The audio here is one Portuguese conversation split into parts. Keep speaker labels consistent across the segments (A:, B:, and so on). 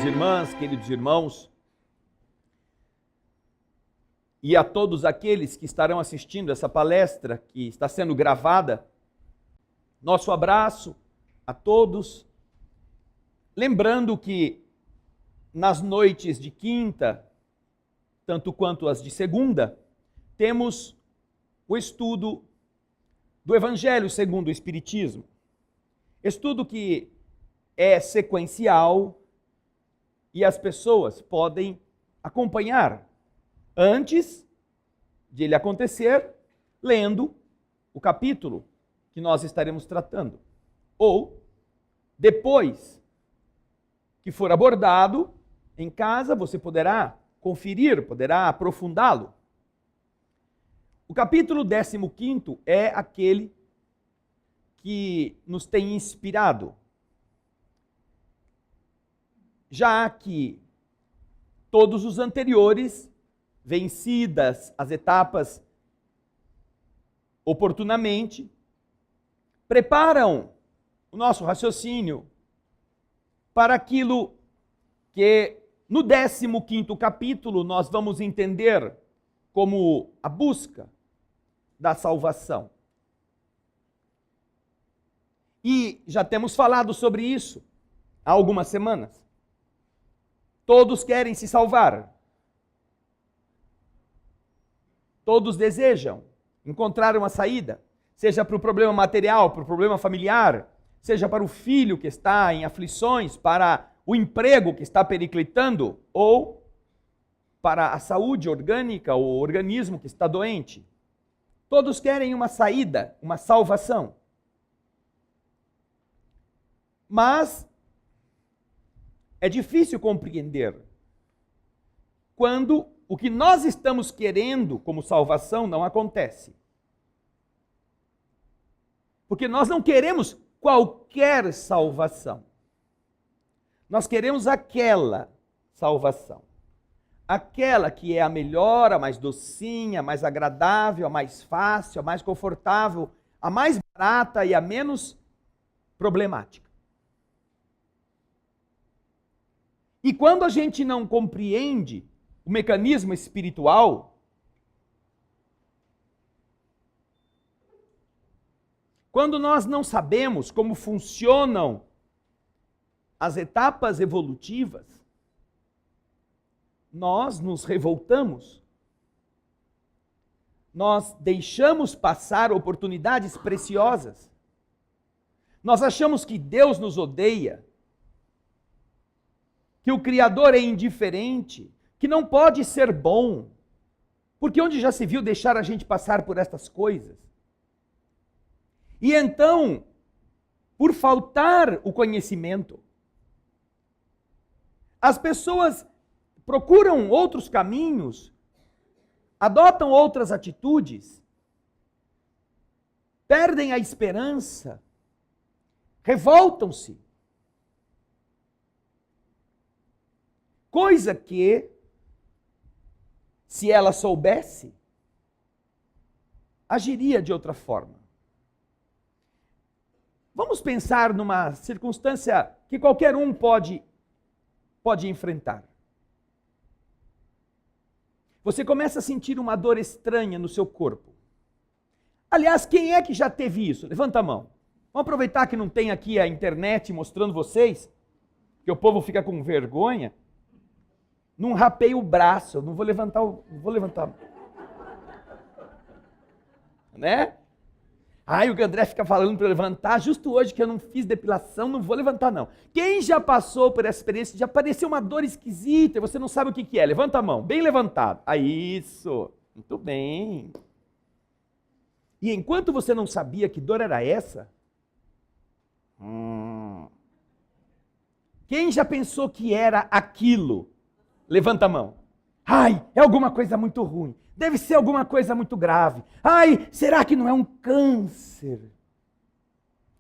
A: Queridas irmãs, queridos irmãos, e a todos aqueles que estarão assistindo essa palestra que está sendo gravada, nosso abraço a todos, lembrando que nas noites de quinta, tanto quanto as de segunda, temos o estudo do Evangelho segundo o Espiritismo. Estudo que é sequencial e as pessoas podem acompanhar antes de ele acontecer, lendo o capítulo que nós estaremos tratando. Ou, depois que for abordado, em casa você poderá conferir, poderá aprofundá-lo. O capítulo 15º é aquele que nos tem inspirado, já que todos os anteriores, vencidas as etapas oportunamente, preparam o nosso raciocínio para aquilo que no 15º capítulo nós vamos entender como a busca da salvação. E já temos falado sobre isso há algumas semanas. Todos querem se salvar. Todos desejam encontrar uma saída, seja para o problema material, para o problema familiar, seja para o filho que está em aflições, para o emprego que está periclitando, ou para a saúde orgânica, o organismo que está doente. Todos querem uma saída, uma salvação. Mas é difícil compreender quando o que nós estamos querendo como salvação não acontece. Porque nós não queremos qualquer salvação. Nós queremos aquela salvação. Aquela que é a melhor, a mais docinha, a mais agradável, a mais fácil, a mais confortável, a mais barata e a menos problemática. E quando a gente não compreende o mecanismo espiritual, quando nós não sabemos como funcionam as etapas evolutivas, nós nos revoltamos. Nós deixamos passar oportunidades preciosas. Nós achamos que Deus nos odeia, que o Criador é indiferente, que não pode ser bom, porque onde já se viu deixar a gente passar por estas coisas? E então, por faltar o conhecimento, as pessoas procuram outros caminhos, adotam outras atitudes, perdem a esperança, revoltam-se. Coisa que, se ela soubesse, agiria de outra forma. Vamos pensar numa circunstância que qualquer um pode enfrentar. Você começa a sentir uma dor estranha no seu corpo. Aliás, quem é que já teve isso? Levanta a mão. Vamos aproveitar que não tem aqui a internet mostrando vocês, que o povo fica com vergonha. Não rapei o braço, eu não vou levantar. Né? Ai, o André fica falando para eu levantar, justo hoje que eu não fiz depilação, não vou levantar não. Quem já passou por essa experiência de aparecer uma dor esquisita e você não sabe o que é? Levanta a mão, bem levantado. Ah, isso, muito bem. E enquanto você não sabia que dor era essa, quem já pensou que era aquilo? Levanta a mão. Ai, é alguma coisa muito ruim. Deve ser alguma coisa muito grave. Ai, será que não é um câncer?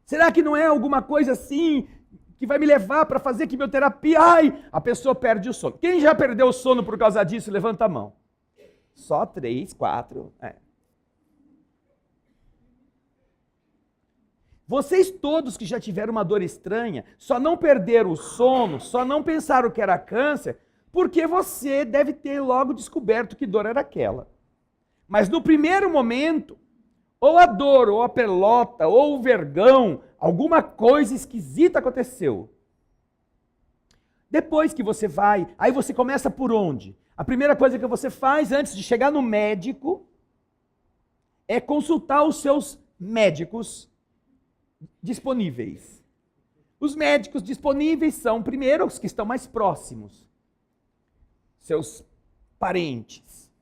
A: Será que não é alguma coisa assim que vai me levar para fazer quimioterapia? Ai, a pessoa perde o sono. Quem já perdeu o sono por causa disso? Levanta a mão. Só 3, 4. Vocês todos que já tiveram uma dor estranha, só não perderam o sono, só não pensaram que era câncer, porque você deve ter logo descoberto que dor era aquela. Mas no primeiro momento, ou a dor, ou a pelota, ou o vergão, alguma coisa esquisita aconteceu. Depois que você vai, aí você começa por onde? A primeira coisa que você faz antes de chegar no médico é consultar os seus médicos disponíveis. Os médicos disponíveis são, primeiro, os que estão mais próximos, seus parentes.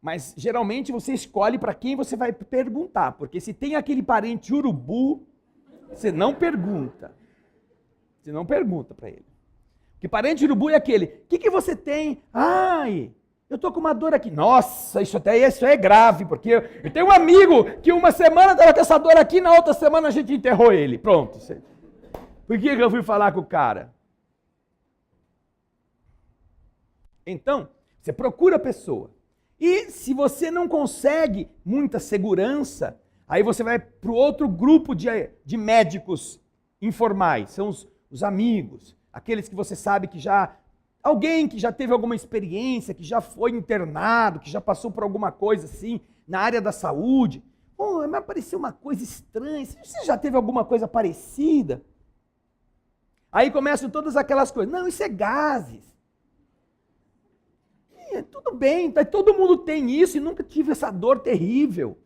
A: Mas, geralmente, você escolhe para quem você vai perguntar, porque se tem aquele parente urubu, você não pergunta. Você não pergunta para ele. Porque parente urubu é aquele, o que você tem? Ai, eu estou com uma dor aqui. Nossa, isso é grave, porque eu tenho um amigo que uma semana estava com essa dor aqui, na outra semana a gente enterrou ele. Pronto. Por que eu fui falar com o cara? Então, você procura a pessoa. E se você não consegue muita segurança, aí você vai para o outro grupo de médicos informais, são os amigos, aqueles que você sabe que alguém que já teve alguma experiência, que já foi internado, que já passou por alguma coisa assim, na área da saúde. Pô, me apareceu uma coisa estranha, você já teve alguma coisa parecida? Aí começam todas aquelas coisas, não, isso é gases. Tudo bem, todo mundo tem isso e nunca tive essa dor terrível.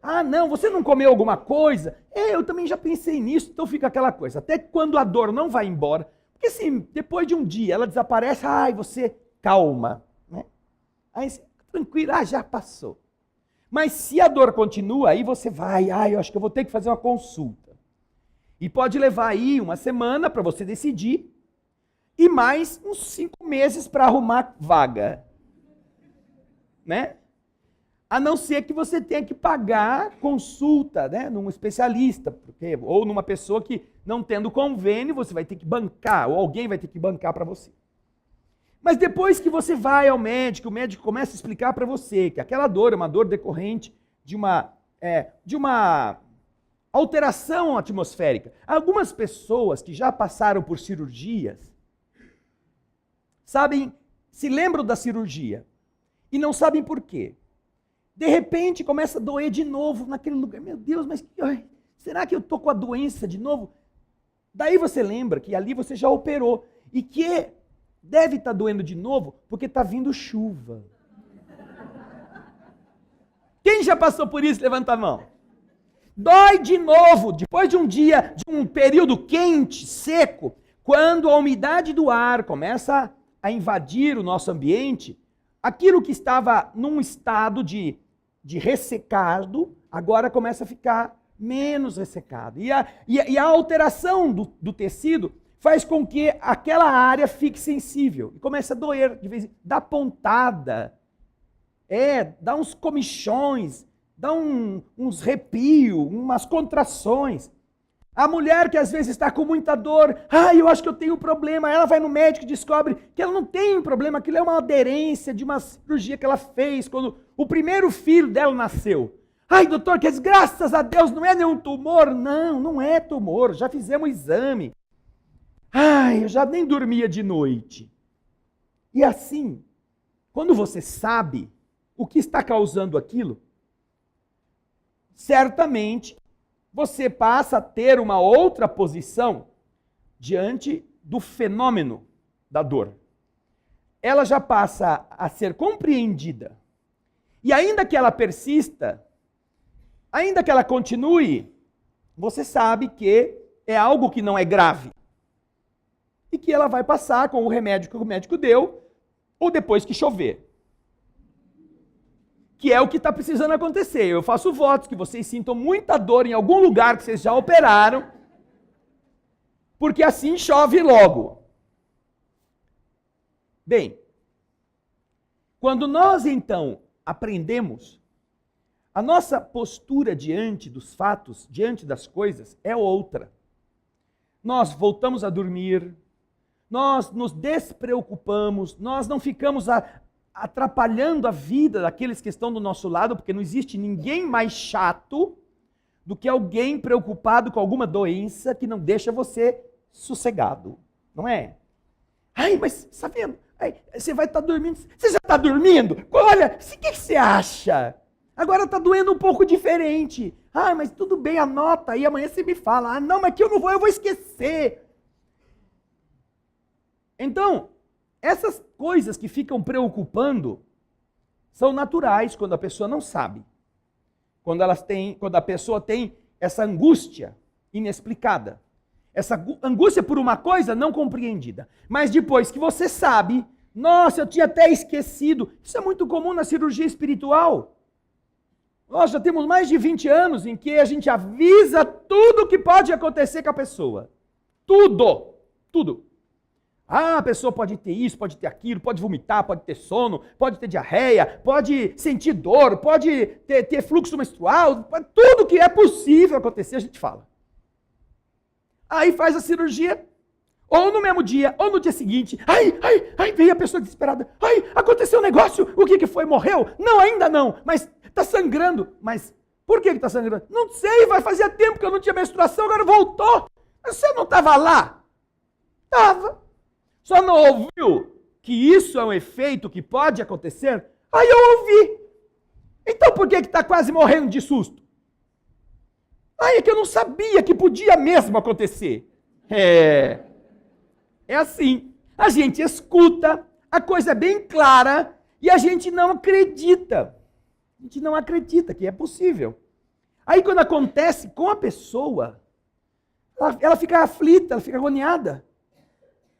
A: Ah, não, você não comeu alguma coisa? Eu também já pensei nisso, então fica aquela coisa. Até quando a dor não vai embora, porque assim, depois de um dia ela desaparece, você calma, né? Aí você, tranquilo, já passou. Mas se a dor continua, aí você vai, eu acho que eu vou ter que fazer uma consulta. E pode levar aí uma semana para você decidir e mais uns 5 meses para arrumar vaga. Né? A não ser que você tenha que pagar consulta, né, num especialista, ou numa pessoa que, não tendo convênio, você vai ter que bancar, ou alguém vai ter que bancar para você. Mas depois que você vai ao médico, o médico começa a explicar para você que aquela dor é uma dor decorrente de uma alteração atmosférica. Algumas pessoas que já passaram por cirurgias, se lembram da cirurgia, e não sabem por quê. De repente começa a doer de novo naquele lugar. Meu Deus, mas será que eu estou com a doença de novo? Daí você lembra que ali você já operou e que deve estar doendo de novo porque está vindo chuva. Quem já passou por isso? Levanta a mão. Dói de novo, depois de um dia, de um período quente, seco, quando a umidade do ar começa a invadir o nosso ambiente, aquilo que estava num estado de ressecado, agora começa a ficar menos ressecado. E a alteração do tecido faz com que aquela área fique sensível. E começa a doer, de vez em quando, dá pontada, dá uns comichões, dá uns arrepios, umas contrações. A mulher que às vezes está com muita dor, eu acho que eu tenho um problema, ela vai no médico e descobre que ela não tem um problema, aquilo é uma aderência de uma cirurgia que ela fez quando o primeiro filho dela nasceu. Doutor, graças a Deus não é nenhum tumor. Não, não é tumor, já fizemos o exame. Eu já nem dormia de noite. E assim, quando você sabe o que está causando aquilo, certamente você passa a ter uma outra posição diante do fenômeno da dor. Ela já passa a ser compreendida. E ainda que ela persista, ainda que ela continue, você sabe que é algo que não é grave. E que ela vai passar com o remédio que o médico deu, ou depois que chover. Que é o que está precisando acontecer. Eu faço votos que vocês sintam muita dor em algum lugar que vocês já operaram, porque assim chove logo. Bem, quando nós então aprendemos, a nossa postura diante dos fatos, diante das coisas, é outra. Nós voltamos a dormir, nós nos despreocupamos, nós não ficamos atrapalhando a vida daqueles que estão do nosso lado, porque não existe ninguém mais chato do que alguém preocupado com alguma doença que não deixa você sossegado, não é? Ai, mas sabendo, você vai estar dormindo, você já está dormindo? Olha, o que você acha? Agora está doendo um pouco diferente. Ah, mas tudo bem, anota aí, amanhã você me fala. Ah, não, mas que eu não vou, eu vou esquecer. Então, essas coisas que ficam preocupando são naturais quando a pessoa não sabe. Quando a pessoa tem essa angústia inexplicada. Essa angústia por uma coisa não compreendida. Mas depois que você sabe, nossa, eu tinha até esquecido. Isso é muito comum na cirurgia espiritual. Nós já temos mais de 20 anos em que a gente avisa tudo o que pode acontecer com a pessoa. Tudo. Tudo. Ah, a pessoa pode ter isso, pode ter aquilo, pode vomitar, pode ter sono, pode ter diarreia, pode sentir dor, pode ter fluxo menstrual, tudo que é possível acontecer a gente fala. Aí faz a cirurgia, ou no mesmo dia, ou no dia seguinte, veio a pessoa desesperada, aconteceu um negócio, o que foi, morreu? Não, ainda não, mas está sangrando. Mas por que está sangrando? Não sei, fazia tempo que eu não tinha menstruação, agora voltou. Mas você não estava lá? Estava. Só não ouviu que isso é um efeito que pode acontecer? Aí eu ouvi. Então por que está quase morrendo de susto? É que eu não sabia que podia mesmo acontecer. É assim. A gente escuta, a coisa é bem clara e a gente não acredita. A gente não acredita que é possível. Aí quando acontece com a pessoa, ela fica aflita, ela fica agoniada.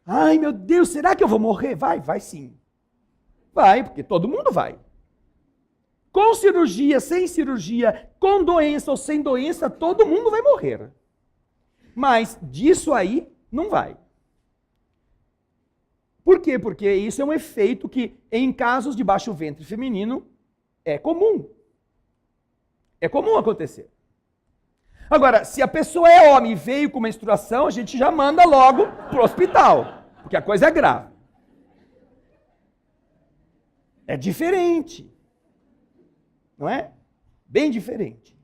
A: Ai, meu Deus, será que eu vou morrer? Vai sim. Vai, porque todo mundo vai. Com cirurgia, sem cirurgia, com doença ou sem doença, todo mundo vai morrer. Mas disso aí, não vai. Por quê? Porque isso é um efeito que, em casos de baixo ventre feminino, é comum. É comum acontecer. Agora, se a pessoa é homem e veio com menstruação, a gente já manda logo para o hospital, porque a coisa é grave. É diferente. Não é? Bem diferente.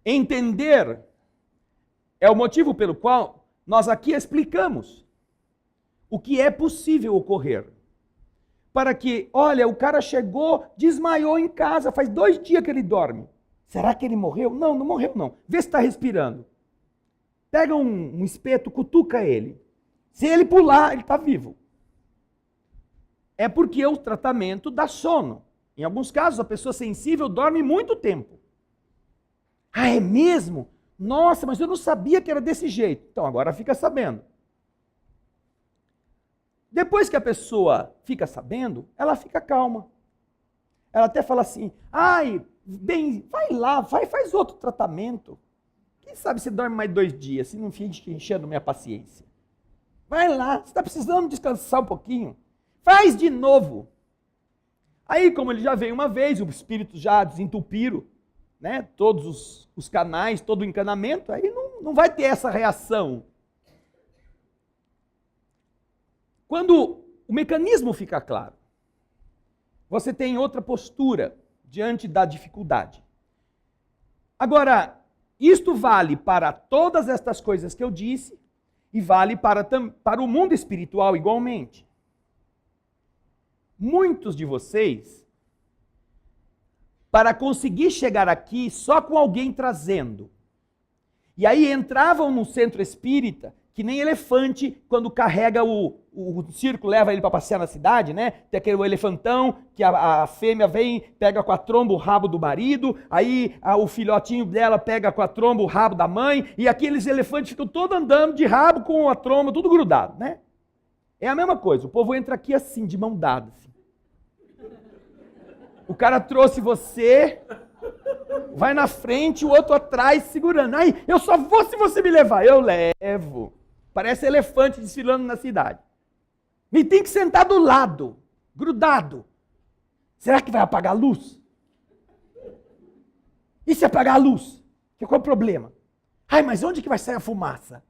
A: Entender é o motivo pelo qual nós aqui explicamos o que é possível ocorrer. Para que, olha, o cara chegou, desmaiou em casa, faz 2 dias que ele dorme. Será que ele morreu? Não, não morreu não. Vê se está respirando. Pega um espeto, cutuca ele. Se ele pular, ele está vivo. É porque o tratamento dá sono. Em alguns casos, a pessoa sensível dorme muito tempo. Ah, é mesmo? Nossa, mas eu não sabia que era desse jeito. Então, agora fica sabendo. Depois que a pessoa fica sabendo, ela fica calma. Ela até fala assim, bem, vai lá, faz outro tratamento. Quem sabe você dorme mais 2 dias, se não fica enchendo minha paciência. Vai lá, você está precisando descansar um pouquinho. Faz de novo. Aí, como ele já veio uma vez, o espírito já desentupiram, né, todos os canais, todo o encanamento, aí não vai ter essa reação. Quando o mecanismo fica claro, você tem outra postura diante da dificuldade. Agora, isto vale para todas estas coisas que eu disse e vale para o mundo espiritual igualmente. Muitos de vocês, para conseguir chegar aqui só com alguém trazendo, e aí entravam no centro espírita, que nem elefante, quando carrega o circo, leva ele para passear na cidade, né? Tem aquele elefantão que a fêmea vem, pega com a tromba o rabo do marido, aí o filhotinho dela pega com a tromba o rabo da mãe, e aqueles elefantes ficam todos andando de rabo com a tromba, tudo grudado, né? É a mesma coisa, o povo entra aqui assim, de mão dada. Assim. O cara trouxe você, vai na frente, o outro atrás, segurando. Aí, eu só vou se você me levar. Eu levo. Parece elefante desfilando na cidade. Me tem que sentar do lado, grudado. Será que vai apagar a luz? E se apagar a luz? Qual é o problema? Mas onde que vai sair a fumaça?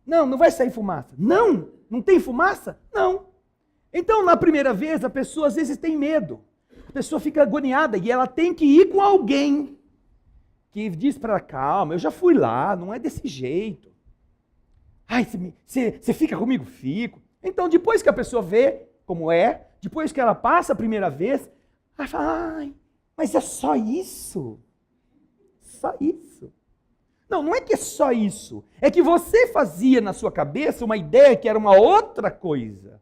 A: Não vai sair fumaça. Não tem fumaça? Não. Então, na primeira vez, a pessoa às vezes tem medo. pessoa fica agoniada e ela tem que ir com alguém que diz para ela, calma, eu já fui lá, não é desse jeito. Ai, você fica comigo? Fico. Então, depois que a pessoa vê como é, depois que ela passa a primeira vez, ela fala, ai, mas é só isso? Só isso? Não, não é que é só isso. É que você fazia na sua cabeça uma ideia que era uma outra coisa,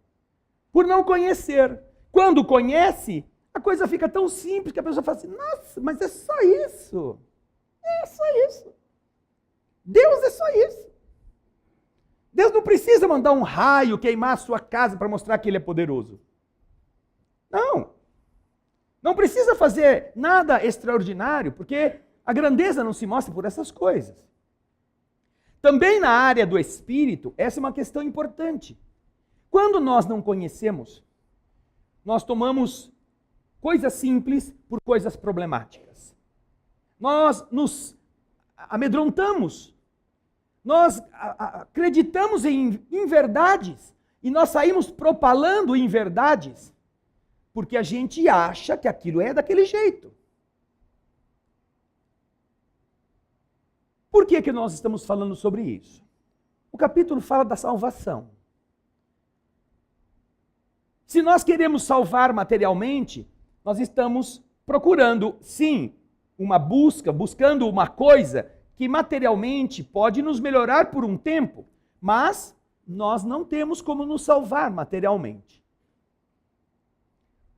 A: por não conhecer. Quando conhece, a coisa fica tão simples que a pessoa fala assim, nossa, mas é só isso. É só isso. Deus é só isso. Deus não precisa mandar um raio queimar a sua casa para mostrar que Ele é poderoso. Não. Não precisa fazer nada extraordinário, porque a grandeza não se mostra por essas coisas. Também na área do espírito, essa é uma questão importante. Quando nós não conhecemos, nós tomamos coisas simples por coisas problemáticas. Nós nos amedrontamos. Nós acreditamos em verdades e nós saímos propalando em verdades porque a gente acha que aquilo é daquele jeito. Por que nós estamos falando sobre isso? O capítulo fala da salvação. Se nós queremos salvar materialmente, nós estamos procurando, sim, buscando uma coisa que materialmente pode nos melhorar por um tempo, mas nós não temos como nos salvar materialmente.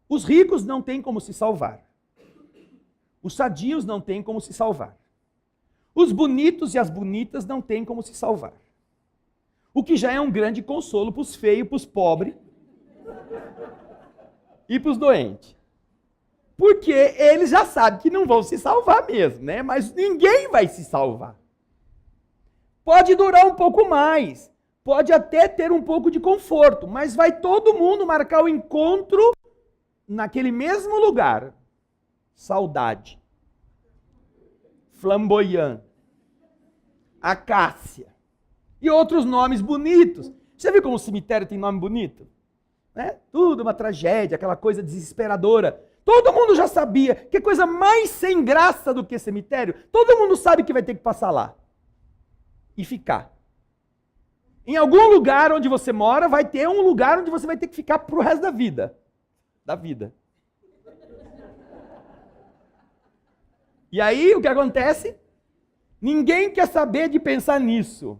A: Os ricos não têm como se salvar. Os sadios não têm como se salvar. Os bonitos e as bonitas não têm como se salvar. O que já é um grande consolo para os feios, para os pobres e para os doentes. Porque eles já sabem que não vão se salvar mesmo, né? Mas ninguém vai se salvar. Pode durar um pouco mais, pode até ter um pouco de conforto, mas vai todo mundo marcar o encontro naquele mesmo lugar. Saudade, Flamboyant, Acácia e outros nomes bonitos. Você viu como o cemitério tem nome bonito? Né? Tudo uma tragédia, aquela coisa desesperadora. Todo mundo já sabia que coisa mais sem graça do que cemitério. Todo mundo sabe que vai ter que passar lá e ficar. Em algum lugar onde você mora, vai ter um lugar onde você vai ter que ficar pro resto da vida. Da vida. E aí, o que acontece? Ninguém quer saber de pensar nisso.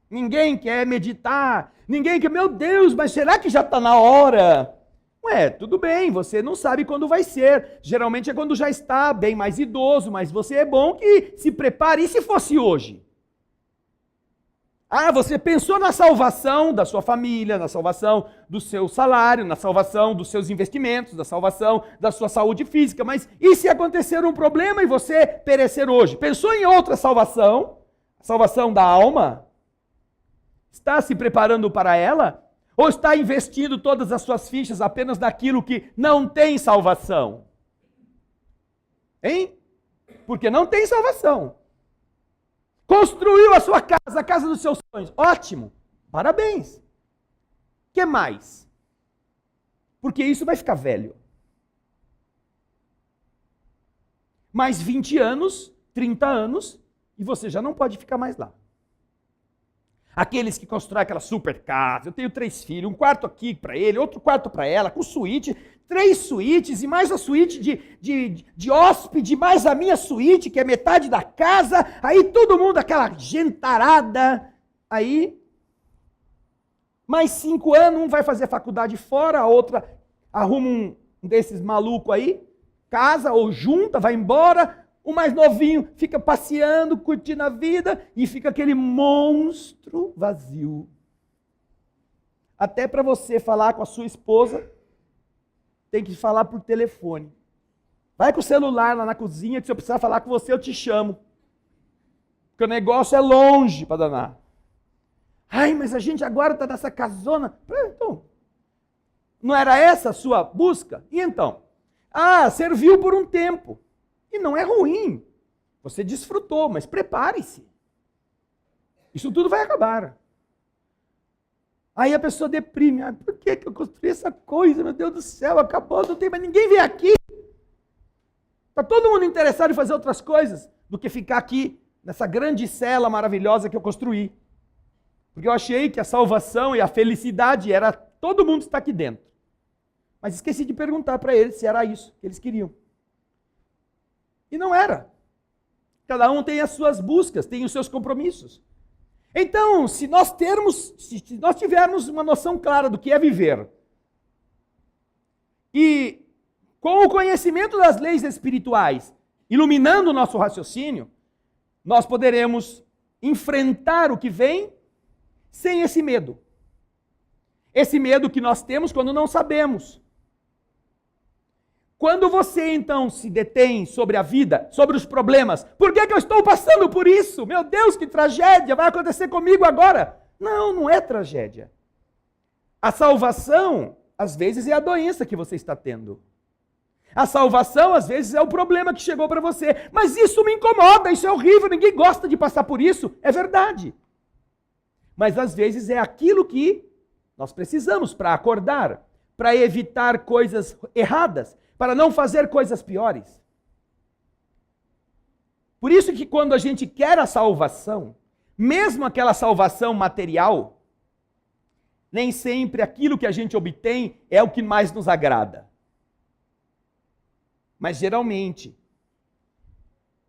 A: Ninguém quer meditar. Ninguém quer, meu Deus, mas será que já está na hora? Ué, tudo bem, você não sabe quando vai ser. Geralmente é quando já está bem mais idoso, mas você é bom que se prepare. E se fosse hoje? Ah, você pensou na salvação da sua família, na salvação do seu salário, na salvação dos seus investimentos, na salvação da sua saúde física, mas e se acontecer um problema e você perecer hoje? Pensou em outra salvação? A salvação da alma? Está se preparando para ela? Ou está investindo todas as suas fichas apenas naquilo que não tem salvação? Hein? Porque não tem salvação. Construiu a sua casa, a casa dos seus sonhos. Ótimo. Parabéns. O que mais? Porque isso vai ficar velho. Mais 20 anos, 30 anos, e você já não pode ficar mais lá. Aqueles que constroem aquela super casa, eu tenho 3 filhos, um quarto aqui para ele, outro quarto para ela, com suíte, 3 suítes e mais a suíte de hóspede, mais a minha suíte, que é metade da casa, aí todo mundo, aquela gentarada, aí mais 5 anos, um vai fazer faculdade fora, a outra arruma um desses malucos aí, casa ou junta, vai embora. O mais novinho fica passeando, curtindo a vida e fica aquele monstro vazio. Até para você falar com a sua esposa, tem que falar por telefone. Vai com o celular lá na cozinha, que se eu precisar falar com você, eu te chamo. Porque o negócio é longe para danar. Ai, mas a gente agora está nessa casona. Então, não era essa a sua busca? E então? Ah, serviu por um tempo. E não é ruim. Você desfrutou, mas prepare-se. Isso tudo vai acabar. Aí a pessoa deprime. Ah, por que eu construí essa coisa? Meu Deus do céu, acabou, não tem mais ninguém vem aqui. Está todo mundo interessado em fazer outras coisas do que ficar aqui nessa grande cela maravilhosa que eu construí. Porque eu achei que a salvação e a felicidade era todo mundo estar aqui dentro. Mas esqueci de perguntar para eles se era isso que eles queriam. E não era. Cada um tem as suas buscas, tem os seus compromissos. Então, se nós tivermos uma noção clara do que é viver, e com o conhecimento das leis espirituais, iluminando o nosso raciocínio, nós poderemos enfrentar o que vem sem esse medo. Esse medo que nós temos quando não sabemos. Quando você então se detém sobre a vida, sobre os problemas, por que eu estou passando por isso? Meu Deus, que tragédia, vai acontecer comigo agora? Não, não é tragédia. A salvação, às vezes, é a doença que você está tendo. A salvação, às vezes, é o problema que chegou para você. Mas isso me incomoda, isso é horrível, ninguém gosta de passar por isso. É verdade. Mas, às vezes, é aquilo que nós precisamos para acordar, para evitar coisas erradas, para não fazer coisas piores. Por isso que quando a gente quer a salvação, mesmo aquela salvação material, nem sempre aquilo que a gente obtém é o que mais nos agrada. Mas geralmente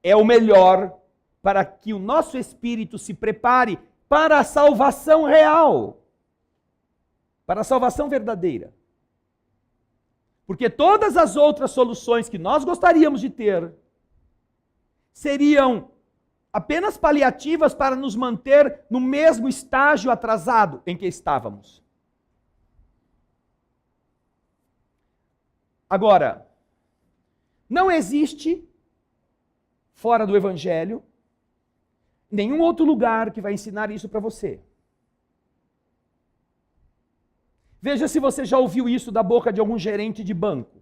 A: é o melhor para que o nosso espírito se prepare para a salvação real, para a salvação verdadeira. Porque todas as outras soluções que nós gostaríamos de ter seriam apenas paliativas para nos manter no mesmo estágio atrasado em que estávamos. Agora, não existe, fora do Evangelho, nenhum outro lugar que vai ensinar isso para você. Veja se você já ouviu isso da boca de algum gerente de banco.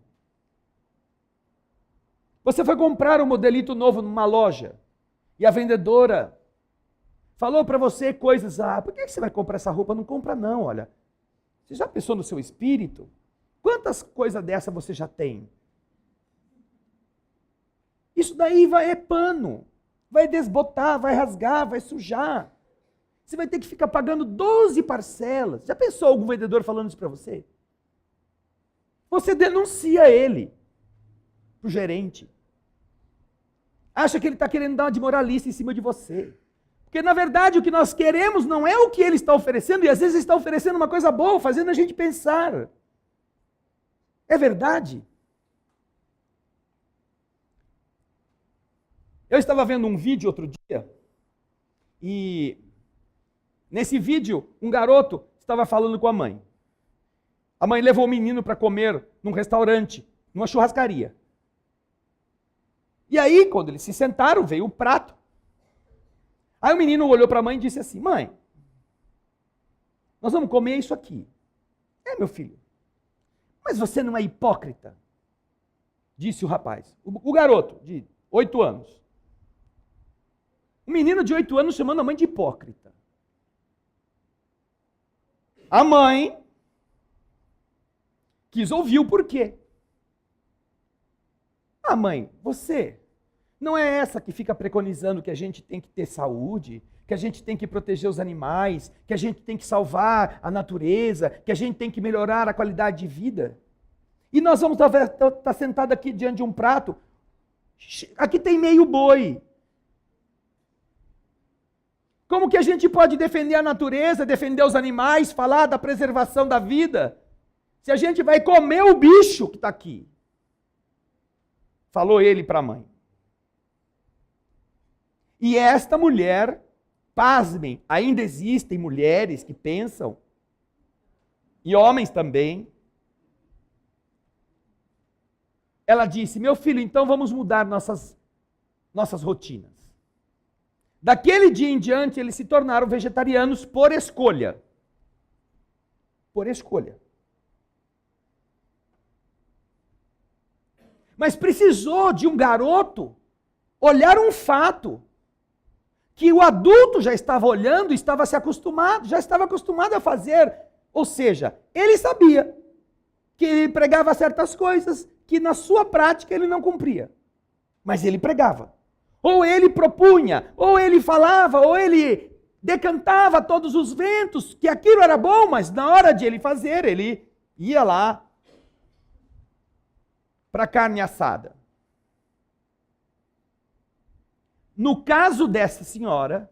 A: Você foi comprar um modelito novo numa loja e a vendedora falou para você coisas, por que você vai comprar essa roupa? Não compra não, olha. Você já pensou no seu espírito? Quantas coisas dessa você já tem? Isso daí é pano, vai desbotar, vai rasgar, vai sujar. Você vai ter que ficar pagando 12 parcelas. Já pensou algum vendedor falando isso para você? Você denuncia ele para o gerente. Acha que ele está querendo dar uma de moralista em cima de você. Porque, na verdade, o que nós queremos não é o que ele está oferecendo, e às vezes ele está oferecendo uma coisa boa, fazendo a gente pensar. É verdade? Eu estava vendo um vídeo outro dia, e nesse vídeo, um garoto estava falando com a mãe. A mãe levou o menino para comer num restaurante, numa churrascaria. E aí, quando eles se sentaram, veio o prato. Aí o menino olhou para a mãe e disse assim, mãe, nós vamos comer isso aqui. É, meu filho, mas você não é hipócrita? Disse o rapaz, o garoto de 8 anos. Um menino de 8 anos chamando a mãe de hipócrita. A mãe quis ouvir o porquê. Mãe, você não é essa que fica preconizando que a gente tem que ter saúde, que a gente tem que proteger os animais, que a gente tem que salvar a natureza, que a gente tem que melhorar a qualidade de vida? E nós vamos estar sentados aqui diante de um prato, aqui tem meio boi. Como que a gente pode defender a natureza, defender os animais, falar da preservação da vida, se a gente vai comer o bicho que está aqui? Falou ele para a mãe. E esta mulher, pasmem, ainda existem mulheres que pensam, e homens também. Ela disse, meu filho, então vamos mudar nossas rotinas. Daquele dia em diante, eles se tornaram vegetarianos por escolha. Por escolha. Mas precisou de um garoto olhar um fato que o adulto já estava olhando, estava já estava acostumado a fazer. Ou seja, ele sabia que ele pregava certas coisas que na sua prática ele não cumpria. Mas ele pregava. Ou ele propunha, ou ele falava, ou ele decantava a todos os ventos que aquilo era bom, mas na hora de ele fazer, ele ia lá para a carne assada. No caso dessa senhora,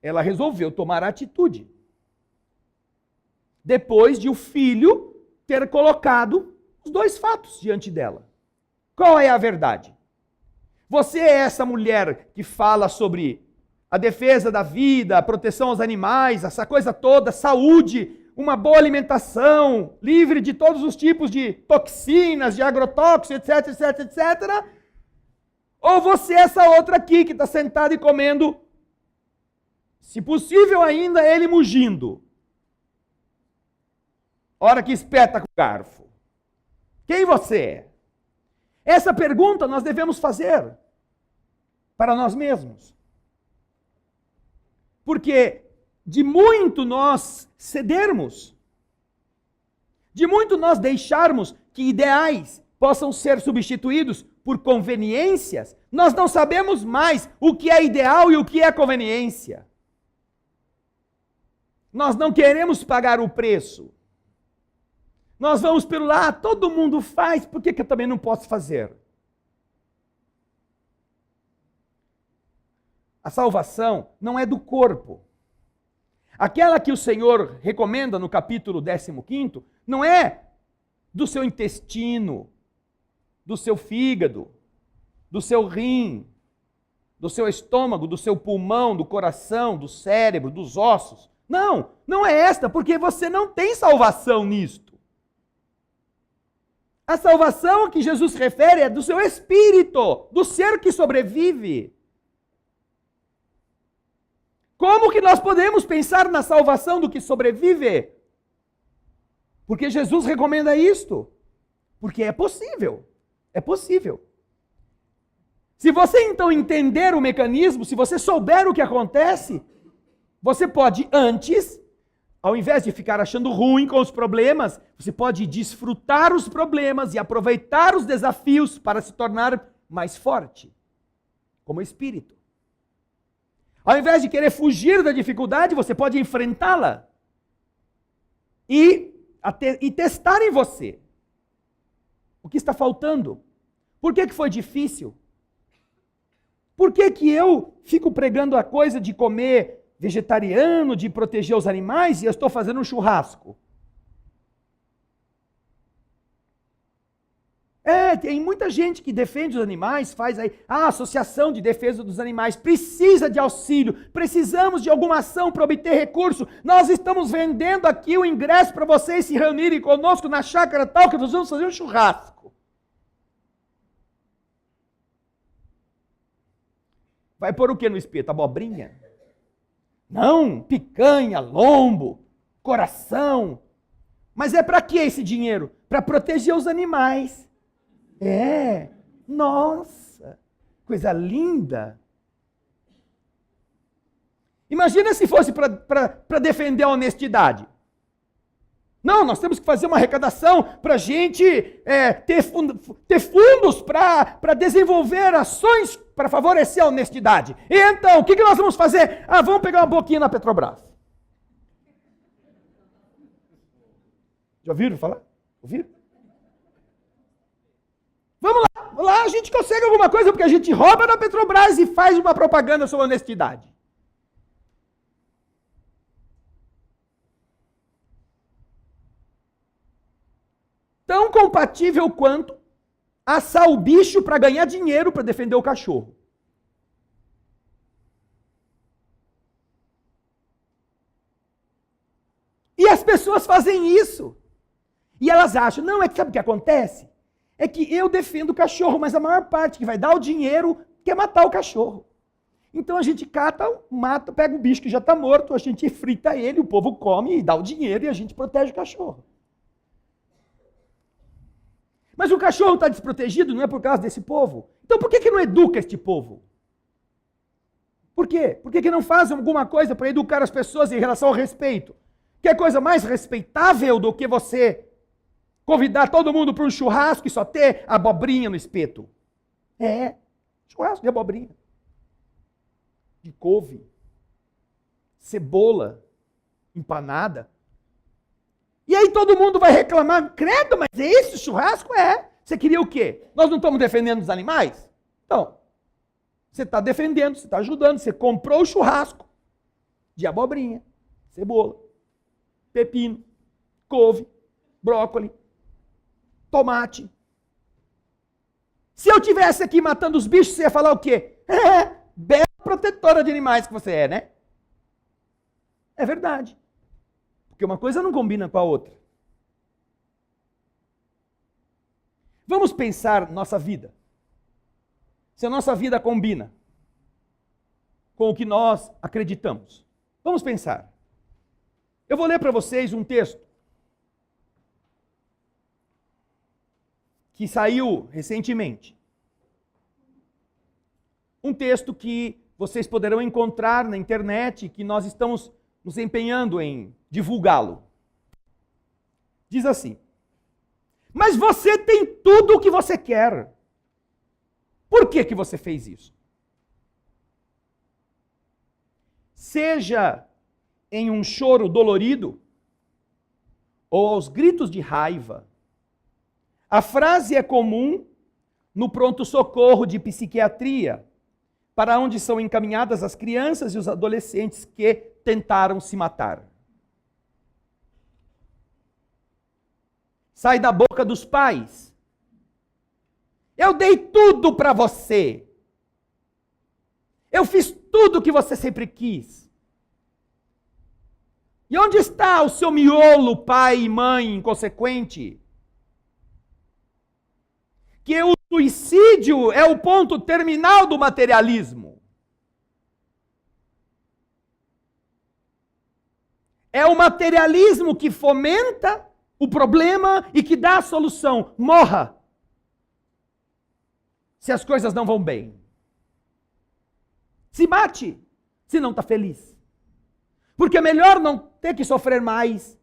A: ela resolveu tomar atitude. Depois de o filho ter colocado os dois fatos diante dela. Qual é a verdade? Você é essa mulher que fala sobre a defesa da vida, a proteção aos animais, essa coisa toda, saúde, uma boa alimentação, livre de todos os tipos de toxinas, de agrotóxicos, etc, etc, etc. Ou você é essa outra aqui que está sentada e comendo, se possível ainda, ele mugindo. Hora que espeta com o garfo. Quem você é? Essa pergunta nós devemos fazer para nós mesmos. Porque de muito nós cedermos, de muito nós deixarmos que ideais possam ser substituídos por conveniências, nós não sabemos mais o que é ideal e o que é conveniência. Nós não queremos pagar o preço. Nós vamos pelo lá, todo mundo faz, por que eu também não posso fazer? A salvação não é do corpo. Aquela que o Senhor recomenda no capítulo 15, não é do seu intestino, do seu fígado, do seu rim, do seu estômago, do seu pulmão, do coração, do cérebro, dos ossos. Não, não é esta, porque você não tem salvação nisto. A salvação que Jesus refere é do seu espírito, do ser que sobrevive. Como que nós podemos pensar na salvação do que sobrevive? Porque Jesus recomenda isto. Porque é possível. É possível. Se você então entender o mecanismo, se você souber o que acontece, você pode antes, ao invés de ficar achando ruim com os problemas, você pode desfrutar os problemas e aproveitar os desafios para se tornar mais forte, como espírito. Ao invés de querer fugir da dificuldade, você pode enfrentá-la e testar em você o que está faltando. Por que foi difícil? Por que eu fico pregando a coisa de comer vegetariano, de proteger os animais, e eu estou fazendo um churrasco? Tem muita gente que defende os animais, faz aí a Associação de Defesa dos Animais, precisa de auxílio, precisamos de alguma ação para obter recurso, nós estamos vendendo aqui o ingresso para vocês se reunirem conosco na chácara tal, que nós vamos fazer um churrasco. Vai pôr o que no espeto? Abobrinha? Não, picanha, lombo, coração. Mas é para que esse dinheiro? Para proteger os animais. Nossa, coisa linda. Imagina se fosse para defender a honestidade. Não, nós temos que fazer uma arrecadação para a gente ter fundos para desenvolver ações para favorecer a honestidade. E então, o que nós vamos fazer? Vamos pegar uma boquinha na Petrobras. Já ouviram falar? Ouviram? Vamos lá, a gente consegue alguma coisa porque a gente rouba na Petrobras e faz uma propaganda sobre honestidade. Tão compatível quanto assar o bicho para ganhar dinheiro para defender o cachorro. E as pessoas fazem isso. E elas acham, não, sabe o que acontece? É que eu defendo o cachorro, mas a maior parte que vai dar o dinheiro quer matar o cachorro. Então a gente cata, mata, pega o bicho que já está morto, a gente frita ele, o povo come e dá o dinheiro e a gente protege o cachorro. Mas o cachorro está desprotegido, não é por causa desse povo? Então por que não educa este povo? Por quê? Por que não fazem alguma coisa para educar as pessoas em relação ao respeito? Que é coisa mais respeitável do que você convidar todo mundo para um churrasco e só ter abobrinha no espeto. Churrasco de abobrinha. De couve. Cebola. Empanada. E aí todo mundo vai reclamar, credo, mas é esse o churrasco? Você queria o quê? Nós não estamos defendendo os animais? Então, você está defendendo, você está ajudando, você comprou o churrasco de abobrinha, cebola, pepino, couve, brócolis, tomate. Se eu tivesse aqui matando os bichos, você ia falar o quê? Bela protetora de animais que você é, né? É verdade. Porque uma coisa não combina com a outra. Vamos pensar nossa vida. Se a nossa vida combina com o que nós acreditamos. Vamos pensar. Eu vou ler para vocês um texto que saiu recentemente. Um texto que vocês poderão encontrar na internet, que nós estamos nos empenhando em divulgá-lo. Diz assim: mas você tem tudo o que você quer. Por que você fez isso? Seja em um choro dolorido ou aos gritos de raiva, a frase é comum no pronto-socorro de psiquiatria, para onde são encaminhadas as crianças e os adolescentes que tentaram se matar. Sai da boca dos pais: eu dei tudo para você. Eu fiz tudo o que você sempre quis. E onde está o seu miolo, pai e mãe inconsequente? Que o suicídio é o ponto terminal do materialismo. É o materialismo que fomenta o problema e que dá a solução. Morra se as coisas não vão bem. Se mate se não está feliz. Porque é melhor não ter que sofrer mais.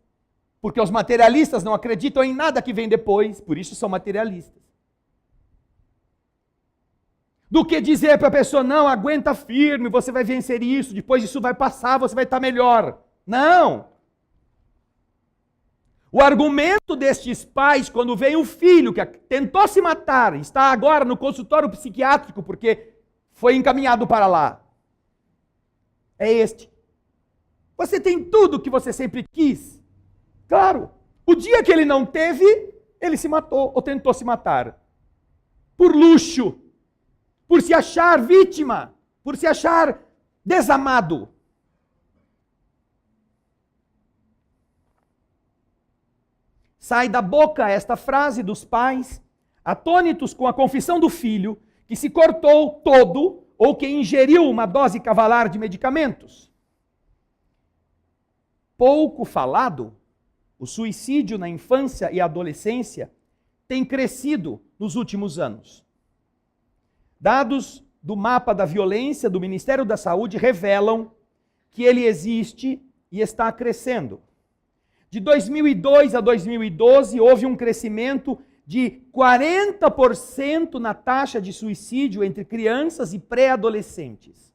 A: Porque os materialistas não acreditam em nada que vem depois, por isso são materialistas. Do que dizer para a pessoa: não, aguenta firme, você vai vencer isso, depois isso vai passar, você vai estar melhor. Não! O argumento destes pais, quando vem o filho que tentou se matar, está agora no consultório psiquiátrico porque foi encaminhado para lá, é este: você tem tudo o que você sempre quis. Claro, o dia que ele não teve, ele se matou ou tentou se matar. Por luxo, por se achar vítima, por se achar desamado. Sai da boca esta frase dos pais, atônitos com a confissão do filho, que se cortou todo ou que ingeriu uma dose cavalar de medicamentos. Pouco falado, o suicídio na infância e adolescência tem crescido nos últimos anos. Dados do mapa da violência do Ministério da Saúde revelam que ele existe e está crescendo. De 2002 a 2012, houve um crescimento de 40% na taxa de suicídio entre crianças e pré-adolescentes,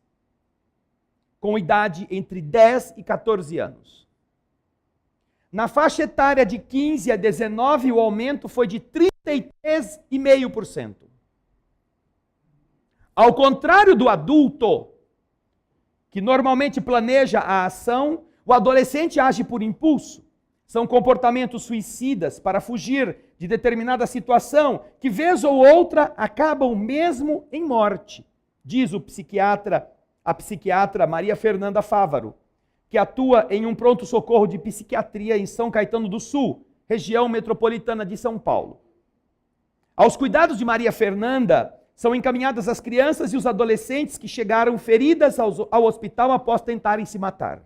A: com idade entre 10 e 14 anos. Na faixa etária de 15 a 19, o aumento foi de 33,5%. Ao contrário do adulto, que normalmente planeja a ação, o adolescente age por impulso. São comportamentos suicidas para fugir de determinada situação, que vez ou outra acabam mesmo em morte, diz a psiquiatra Maria Fernanda Fávaro, que atua em um pronto-socorro de psiquiatria em São Caetano do Sul, região metropolitana de São Paulo. Aos cuidados de Maria Fernanda são encaminhadas as crianças e os adolescentes que chegaram feridas ao hospital após tentarem se matar.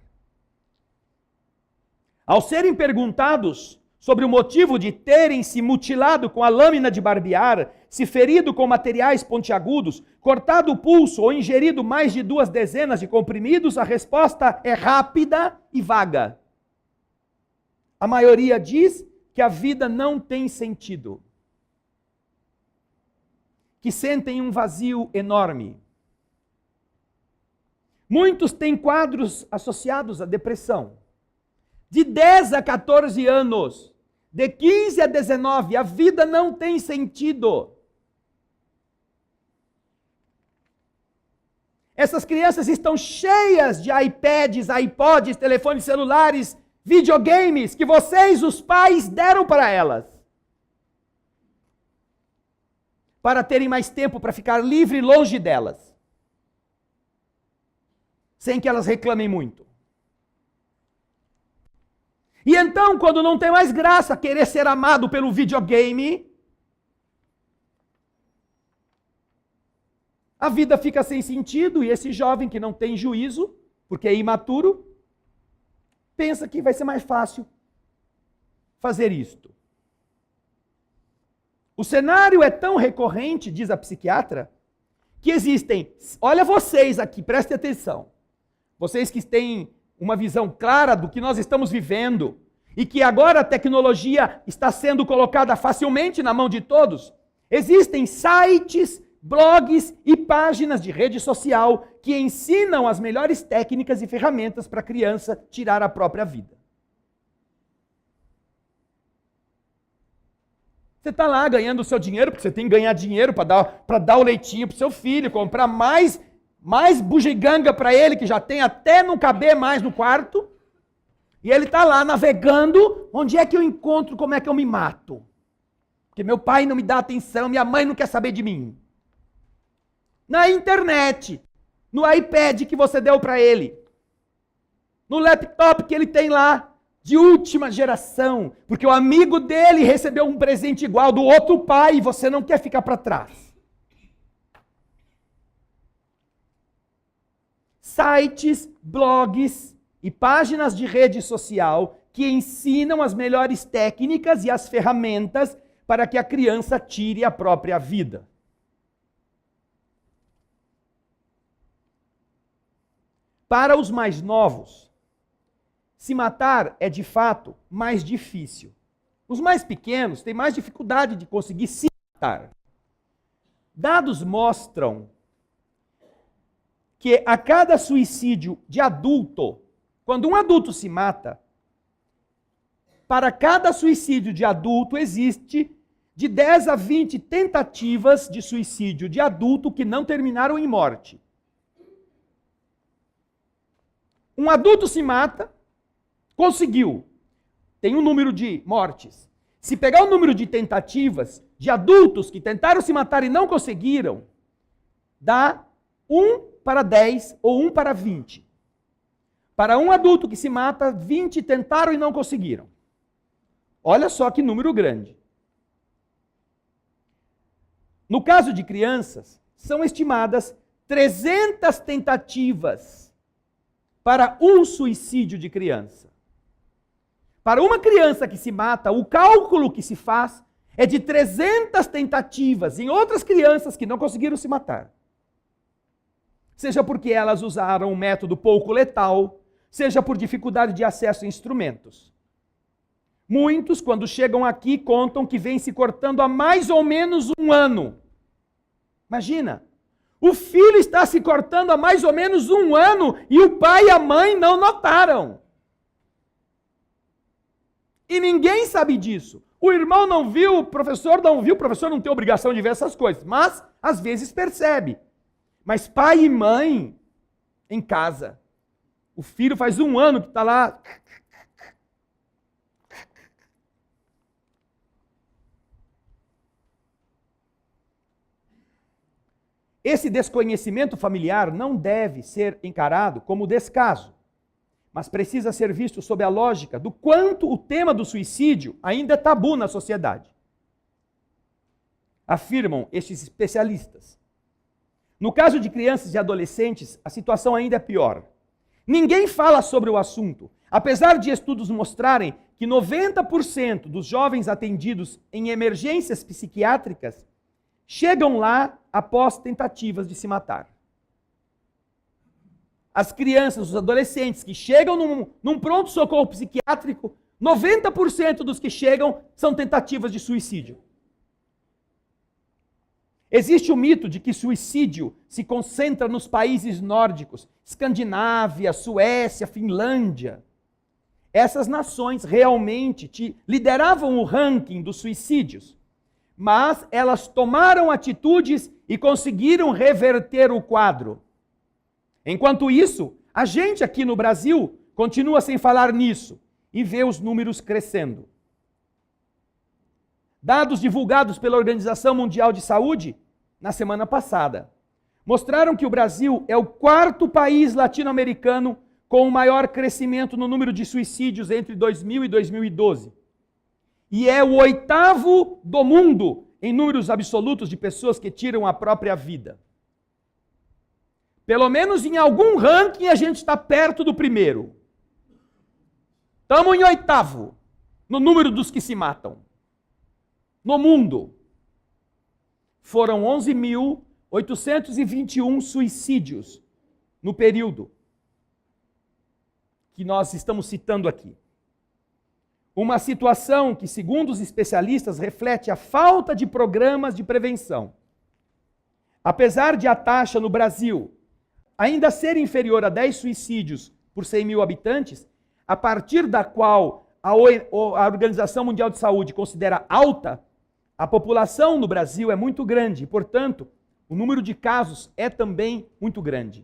A: Ao serem perguntados sobre o motivo de terem se mutilado com a lâmina de barbear, se ferido com materiais pontiagudos, cortado o pulso ou ingerido mais de 2 dezenas de comprimidos, a resposta é rápida e vaga. A maioria diz que a vida não tem sentido, que sentem um vazio enorme. Muitos têm quadros associados à depressão. De 10 a 14 anos, de 15 a 19, a vida não tem sentido. Essas crianças estão cheias de iPads, iPods, telefones celulares, videogames que vocês, os pais, deram para elas. Para terem mais tempo para ficar livre e longe delas. Sem que elas reclamem muito. E então, quando não tem mais graça querer ser amado pelo videogame, a vida fica sem sentido e esse jovem que não tem juízo, porque é imaturo, pensa que vai ser mais fácil fazer isto. O cenário é tão recorrente, diz a psiquiatra, que existem, olha vocês aqui, prestem atenção, vocês que têm uma visão clara do que nós estamos vivendo e que agora a tecnologia está sendo colocada facilmente na mão de todos, existem sites, blogs e páginas de rede social que ensinam as melhores técnicas e ferramentas para a criança tirar a própria vida. Você está lá ganhando o seu dinheiro, porque você tem que ganhar dinheiro para dar o leitinho para o seu filho, comprar mais bugiganga para ele, que já tem até não caber mais no quarto. E ele está lá navegando, onde é que eu encontro, como é que eu me mato? Porque meu pai não me dá atenção, minha mãe não quer saber de mim. Na internet, no iPad que você deu para ele, no laptop que ele tem lá, de última geração, porque o amigo dele recebeu um presente igual do outro pai e você não quer ficar para trás. Sites, blogs e páginas de rede social que ensinam as melhores técnicas e as ferramentas para que a criança tire a própria vida. Para os mais novos, se matar é de fato mais difícil. Os mais pequenos têm mais dificuldade de conseguir se matar. Dados mostram que a cada suicídio de adulto, quando um adulto se mata, para cada suicídio de adulto existe de 10 a 20 tentativas de suicídio de adulto que não terminaram em morte. Um adulto se mata, conseguiu, tem um número de mortes. Se pegar o número de tentativas de adultos que tentaram se matar e não conseguiram, dá 1 para 10 ou 1 para 20. Para um adulto que se mata, 20 tentaram e não conseguiram. Olha só que número grande. No caso de crianças, são estimadas 300 tentativas para um suicídio de criança. Para uma criança que se mata, o cálculo que se faz é de 300 tentativas em outras crianças que não conseguiram se matar. Seja porque elas usaram um método pouco letal, seja por dificuldade de acesso a instrumentos. Muitos, quando chegam aqui, contam que vêm se cortando há mais ou menos 1 ano. Imagina, o filho está se cortando há mais ou menos 1 ano e o pai e a mãe não notaram. E ninguém sabe disso. O irmão não viu, o professor não tem obrigação de ver essas coisas, mas às vezes percebe. Mas pai e mãe, em casa, o filho faz 1 ano que está lá. Esse desconhecimento familiar não deve ser encarado como descaso, mas precisa ser visto sob a lógica do quanto o tema do suicídio ainda é tabu na sociedade. Afirmam estes especialistas. No caso de crianças e adolescentes, a situação ainda é pior. Ninguém fala sobre o assunto, apesar de estudos mostrarem que 90% dos jovens atendidos em emergências psiquiátricas chegam lá após tentativas de se matar. As crianças, os adolescentes que chegam num pronto-socorro psiquiátrico, 90% dos que chegam são tentativas de suicídio. Existe o mito de que suicídio se concentra nos países nórdicos, Escandinávia, Suécia, Finlândia. Essas nações realmente lideravam o ranking dos suicídios, mas elas tomaram atitudes e conseguiram reverter o quadro. Enquanto isso, a gente aqui no Brasil continua sem falar nisso e vê os números crescendo. Dados divulgados pela Organização Mundial de Saúde na semana passada mostraram que o Brasil é o 4º país latino-americano com o maior crescimento no número de suicídios entre 2000 e 2012. E é o 8º do mundo em números absolutos de pessoas que tiram a própria vida. Pelo menos em algum ranking a gente está perto do primeiro. Estamos em 8º no número dos que se matam. No mundo, foram 11.821 suicídios no período que nós estamos citando aqui. Uma situação que, segundo os especialistas, reflete a falta de programas de prevenção. Apesar de a taxa no Brasil ainda ser inferior a 10 suicídios por 100 mil habitantes, a partir da qual a Organização Mundial de Saúde considera alta, a população no Brasil é muito grande e, portanto, o número de casos é também muito grande.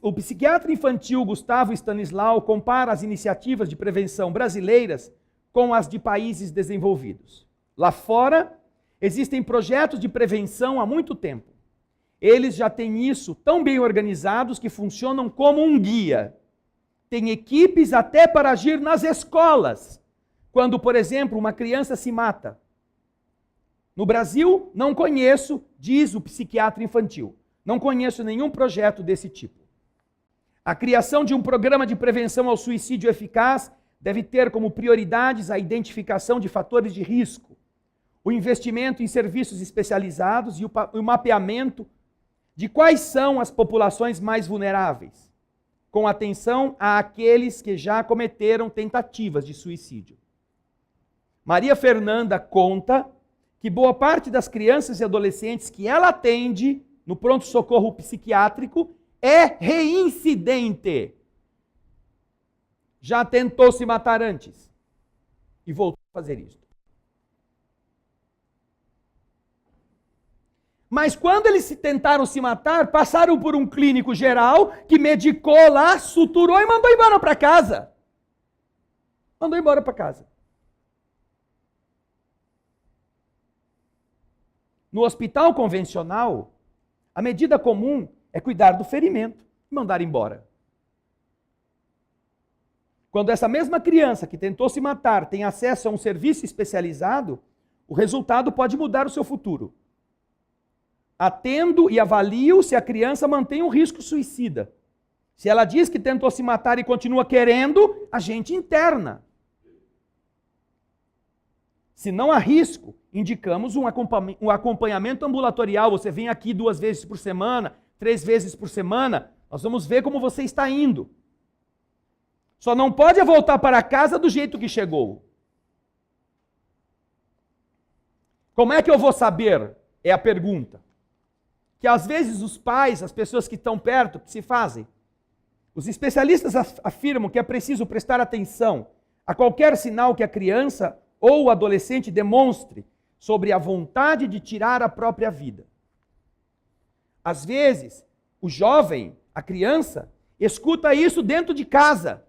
A: O psiquiatra infantil Gustavo Stanislau compara as iniciativas de prevenção brasileiras com as de países desenvolvidos. Lá fora, existem projetos de prevenção há muito tempo. Eles já têm isso tão bem organizados que funcionam como um guia. Tem equipes até para agir nas escolas, quando, por exemplo, uma criança se mata. No Brasil, não conheço, diz o psiquiatra infantil, não conheço nenhum projeto desse tipo. A criação de um programa de prevenção ao suicídio eficaz deve ter como prioridades a identificação de fatores de risco, o investimento em serviços especializados e o mapeamento de quais são as populações mais vulneráveis, com atenção àqueles que já cometeram tentativas de suicídio. Maria Fernanda conta que boa parte das crianças e adolescentes que ela atende no pronto-socorro psiquiátrico é reincidente. Já tentou se matar antes e voltou a fazer isso. Mas quando eles tentaram se matar, passaram por um clínico geral que medicou lá, suturou e mandou embora para casa. Mandou embora para casa. No hospital convencional, a medida comum é cuidar do ferimento e mandar embora. Quando essa mesma criança que tentou se matar tem acesso a um serviço especializado, o resultado pode mudar o seu futuro. Atendo e avalio se a criança mantém um risco suicida. Se ela diz que tentou se matar e continua querendo, a gente interna. Se não há risco, indicamos um acompanhamento ambulatorial. Você vem aqui 2 vezes por semana, 3 vezes por semana, nós vamos ver como você está indo. Só não pode voltar para casa do jeito que chegou. Como é que eu vou saber? É a pergunta. Que às vezes os pais, as pessoas que estão perto, que se fazem. Os especialistas afirmam que é preciso prestar atenção a qualquer sinal que a criança ou o adolescente demonstre sobre a vontade de tirar a própria vida. Às vezes, o jovem, a criança, escuta isso dentro de casa,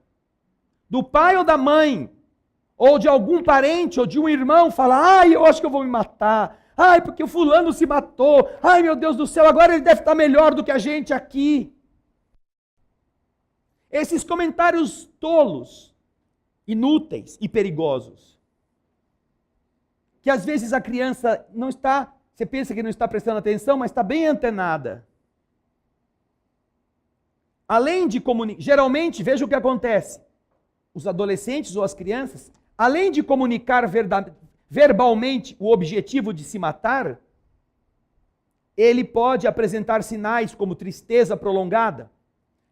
A: do pai ou da mãe, ou de algum parente ou de um irmão, fala: eu acho que eu vou me matar. Porque o fulano se matou. Meu Deus do céu, agora ele deve estar melhor do que a gente aqui. Esses comentários tolos, inúteis e perigosos. Que às vezes a criança não está, você pensa que não está prestando atenção, mas está bem antenada. Além de comunicar, geralmente, veja o que acontece. Os adolescentes ou as crianças, além de comunicar verbalmente o objetivo de se matar, ele pode apresentar sinais como tristeza prolongada,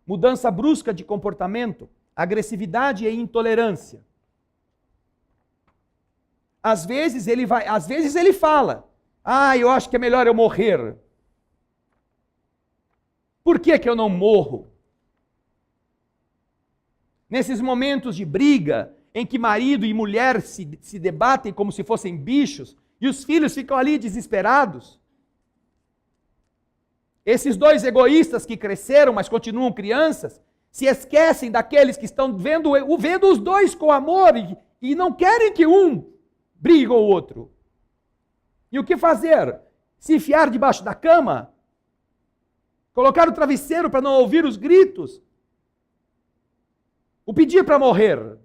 A: mudança brusca de comportamento, agressividade e intolerância. Às vezes ele fala: "Ah, eu acho que é melhor eu morrer." Por que que eu não morro? Nesses momentos de briga, em que marido e mulher se debatem como se fossem bichos, e os filhos ficam ali desesperados. Esses dois egoístas que cresceram, mas continuam crianças, se esquecem daqueles que estão vendo os dois com amor e não querem que um brigue com o outro. E o que fazer? Se enfiar debaixo da cama? Colocar o travesseiro para não ouvir os gritos? O pedir para morrer?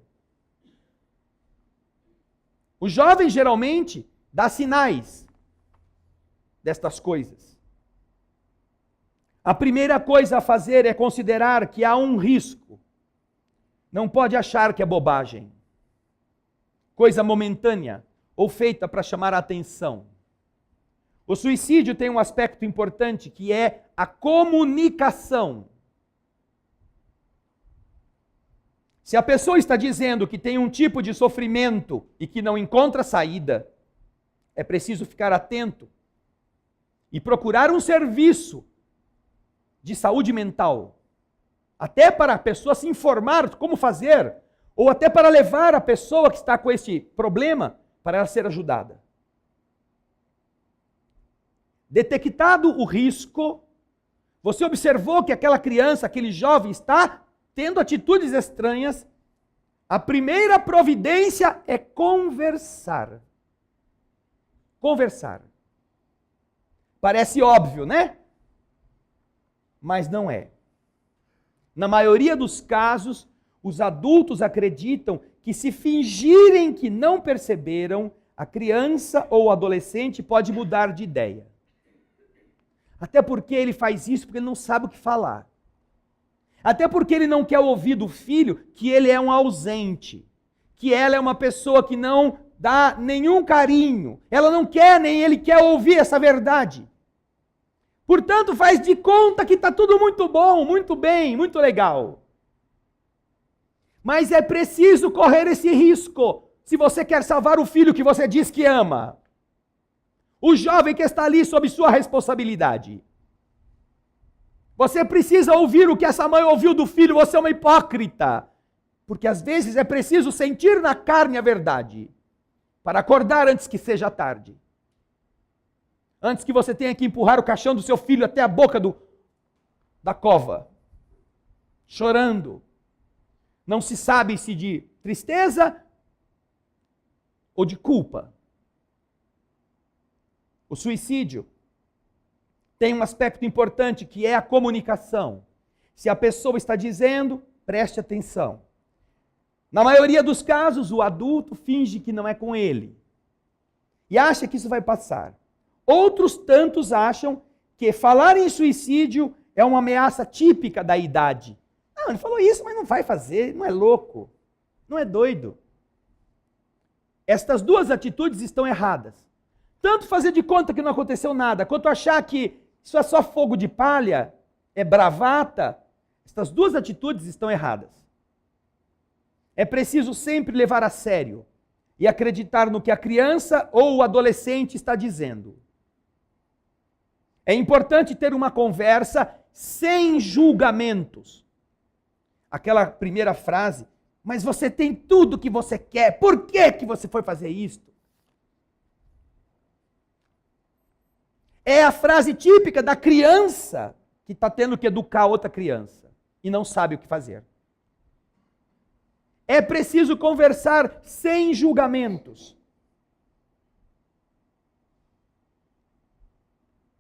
A: O jovem geralmente dá sinais destas coisas. A primeira coisa a fazer é considerar que há um risco. Não pode achar que é bobagem, coisa momentânea ou feita para chamar a atenção. O suicídio tem um aspecto importante, que é a comunicação. Se a pessoa está dizendo que tem um tipo de sofrimento e que não encontra saída, é preciso ficar atento e procurar um serviço de saúde mental, até para a pessoa se informar como fazer, ou até para levar a pessoa que está com esse problema para ela ser ajudada. Detectado o risco, você observou que aquela criança, aquele jovem está tendo atitudes estranhas, a primeira providência é conversar. Conversar. Parece óbvio, né? Mas não é. Na maioria dos casos, os adultos acreditam que, se fingirem que não perceberam, a criança ou o adolescente pode mudar de ideia. Até porque ele faz isso porque ele não sabe o que falar. Até porque ele não quer ouvir do filho que ele é um ausente, que ela é uma pessoa que não dá nenhum carinho. Ela não quer, nem ele quer ouvir essa verdade. Portanto, faz de conta que está tudo muito bom, muito bem, muito legal. Mas é preciso correr esse risco, se você quer salvar o filho que você diz que ama. O jovem que está ali sob sua responsabilidade. Você precisa ouvir o que essa mãe ouviu do filho, você é uma hipócrita. Porque às vezes é preciso sentir na carne a verdade, para acordar antes que seja tarde. Antes que você tenha que empurrar o caixão do seu filho até a boca da cova, chorando. Não se sabe se de tristeza ou de culpa. O suicídio tem um aspecto importante, que é a comunicação. Se a pessoa está dizendo, preste atenção. Na maioria dos casos, o adulto finge que não é com ele e acha que isso vai passar. Outros tantos acham que falar em suicídio é uma ameaça típica da idade. Não, ele falou isso, mas não vai fazer, não é louco, não é doido. Estas duas atitudes estão erradas. Tanto fazer de conta que não aconteceu nada, quanto achar que isso é só fogo de palha, é bravata. Estas duas atitudes estão erradas. É preciso sempre levar a sério e acreditar no que a criança ou o adolescente está dizendo. É importante ter uma conversa sem julgamentos. Aquela primeira frase, mas você tem tudo que você quer, por que que você foi fazer isto? É a frase típica da criança que está tendo que educar outra criança e não sabe o que fazer. É preciso conversar sem julgamentos,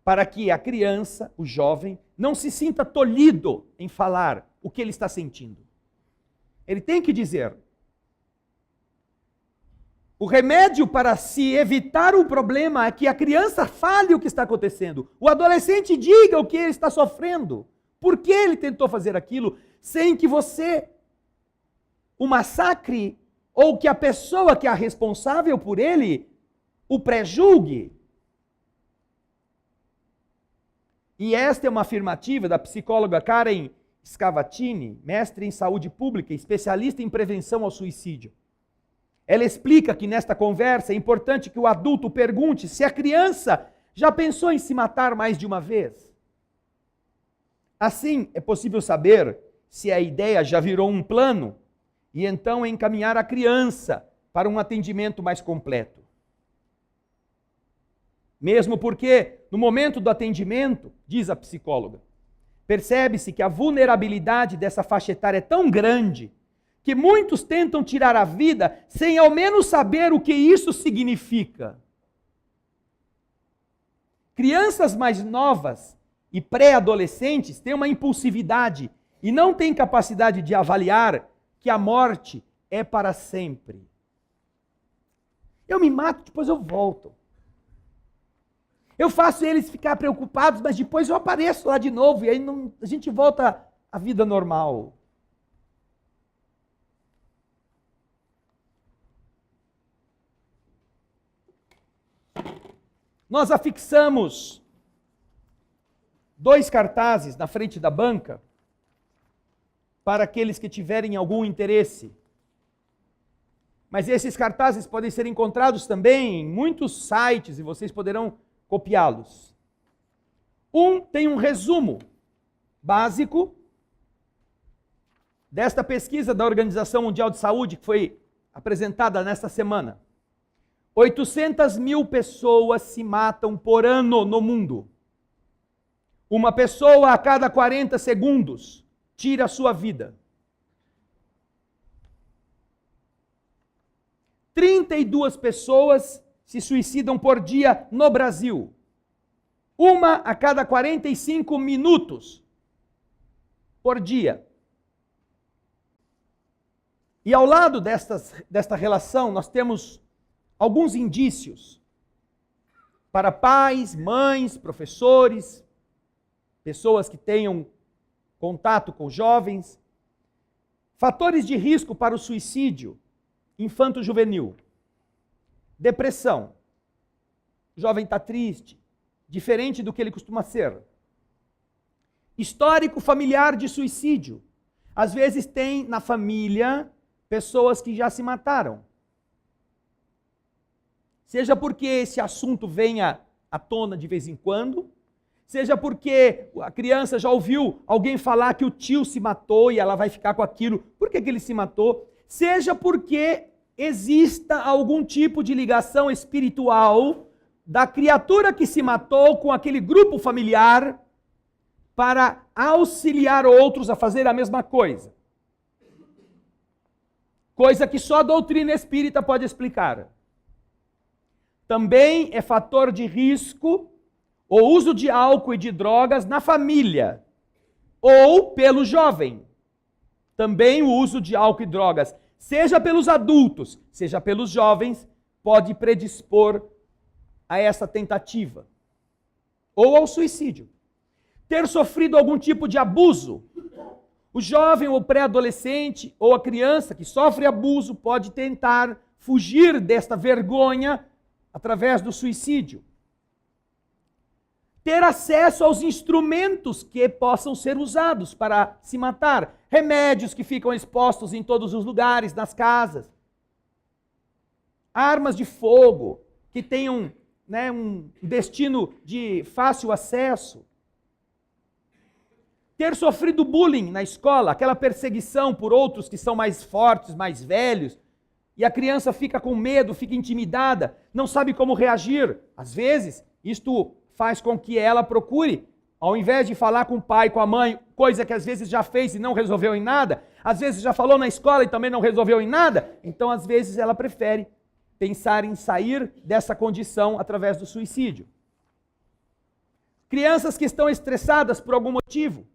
A: para que a criança, o jovem, não se sinta tolhido em falar o que ele está sentindo. Ele tem que dizer. O remédio para se evitar o problema é que a criança fale o que está acontecendo. O adolescente diga o que ele está sofrendo. Por que ele tentou fazer aquilo, sem que você o massacre ou que a pessoa que é a responsável por ele o prejulgue. E esta é uma afirmativa da psicóloga Karen Scavatini, mestre em saúde pública, especialista em prevenção ao suicídio. Ela explica que nesta conversa é importante que o adulto pergunte se a criança já pensou em se matar mais de uma vez. Assim, é possível saber se a ideia já virou um plano e então encaminhar a criança para um atendimento mais completo. Mesmo porque, no momento do atendimento, diz a psicóloga, percebe-se que a vulnerabilidade dessa faixa etária é tão grande que muitos tentam tirar a vida sem ao menos saber o que isso significa. Crianças mais novas e pré-adolescentes têm uma impulsividade e não têm capacidade de avaliar que a morte é para sempre. Eu me mato, depois eu volto. Eu faço eles ficar preocupados, mas depois eu apareço lá de novo e aí a gente volta à vida normal. Nós afixamos 2 cartazes na frente da banca para aqueles que tiverem algum interesse. Mas esses cartazes podem ser encontrados também em muitos sites e vocês poderão copiá-los. Um tem um resumo básico desta pesquisa da Organização Mundial de Saúde que foi apresentada nesta semana. 800 mil pessoas se matam por ano no mundo. Uma pessoa a cada 40 segundos tira a sua vida. 32 pessoas se suicidam por dia no Brasil. Uma a cada 45 minutos por dia. E ao lado desta relação, nós temos alguns indícios para pais, mães, professores, pessoas que tenham contato com jovens. Fatores de risco para o suicídio infanto-juvenil. Depressão. O jovem está triste, diferente do que ele costuma ser. Histórico familiar de suicídio. Às vezes tem na família pessoas que já se mataram. Seja porque esse assunto venha à tona de vez em quando, seja porque a criança já ouviu alguém falar que o tio se matou e ela vai ficar com aquilo, por que ele se matou? Seja porque exista algum tipo de ligação espiritual da criatura que se matou com aquele grupo familiar para auxiliar outros a fazer a mesma coisa. Coisa que só a doutrina espírita pode explicar. Também é fator de risco o uso de álcool e de drogas na família ou pelo jovem. Também o uso de álcool e drogas, seja pelos adultos, seja pelos jovens, pode predispor a essa tentativa ou ao suicídio. Ter sofrido algum tipo de abuso. O jovem ou pré-adolescente ou a criança que sofre abuso pode tentar fugir desta vergonha através do suicídio. Ter acesso aos instrumentos que possam ser usados para se matar. Remédios que ficam expostos em todos os lugares, nas casas. Armas de fogo que tenham um destino de fácil acesso. Ter sofrido bullying na escola, aquela perseguição por outros que são mais fortes, mais velhos, e a criança fica com medo, fica intimidada, não sabe como reagir. Às vezes, isto faz com que ela procure, ao invés de falar com o pai, com a mãe, coisa que às vezes já fez e não resolveu em nada, às vezes já falou na escola e também não resolveu em nada, então às vezes ela prefere pensar em sair dessa condição através do suicídio. Crianças que estão estressadas por algum motivo,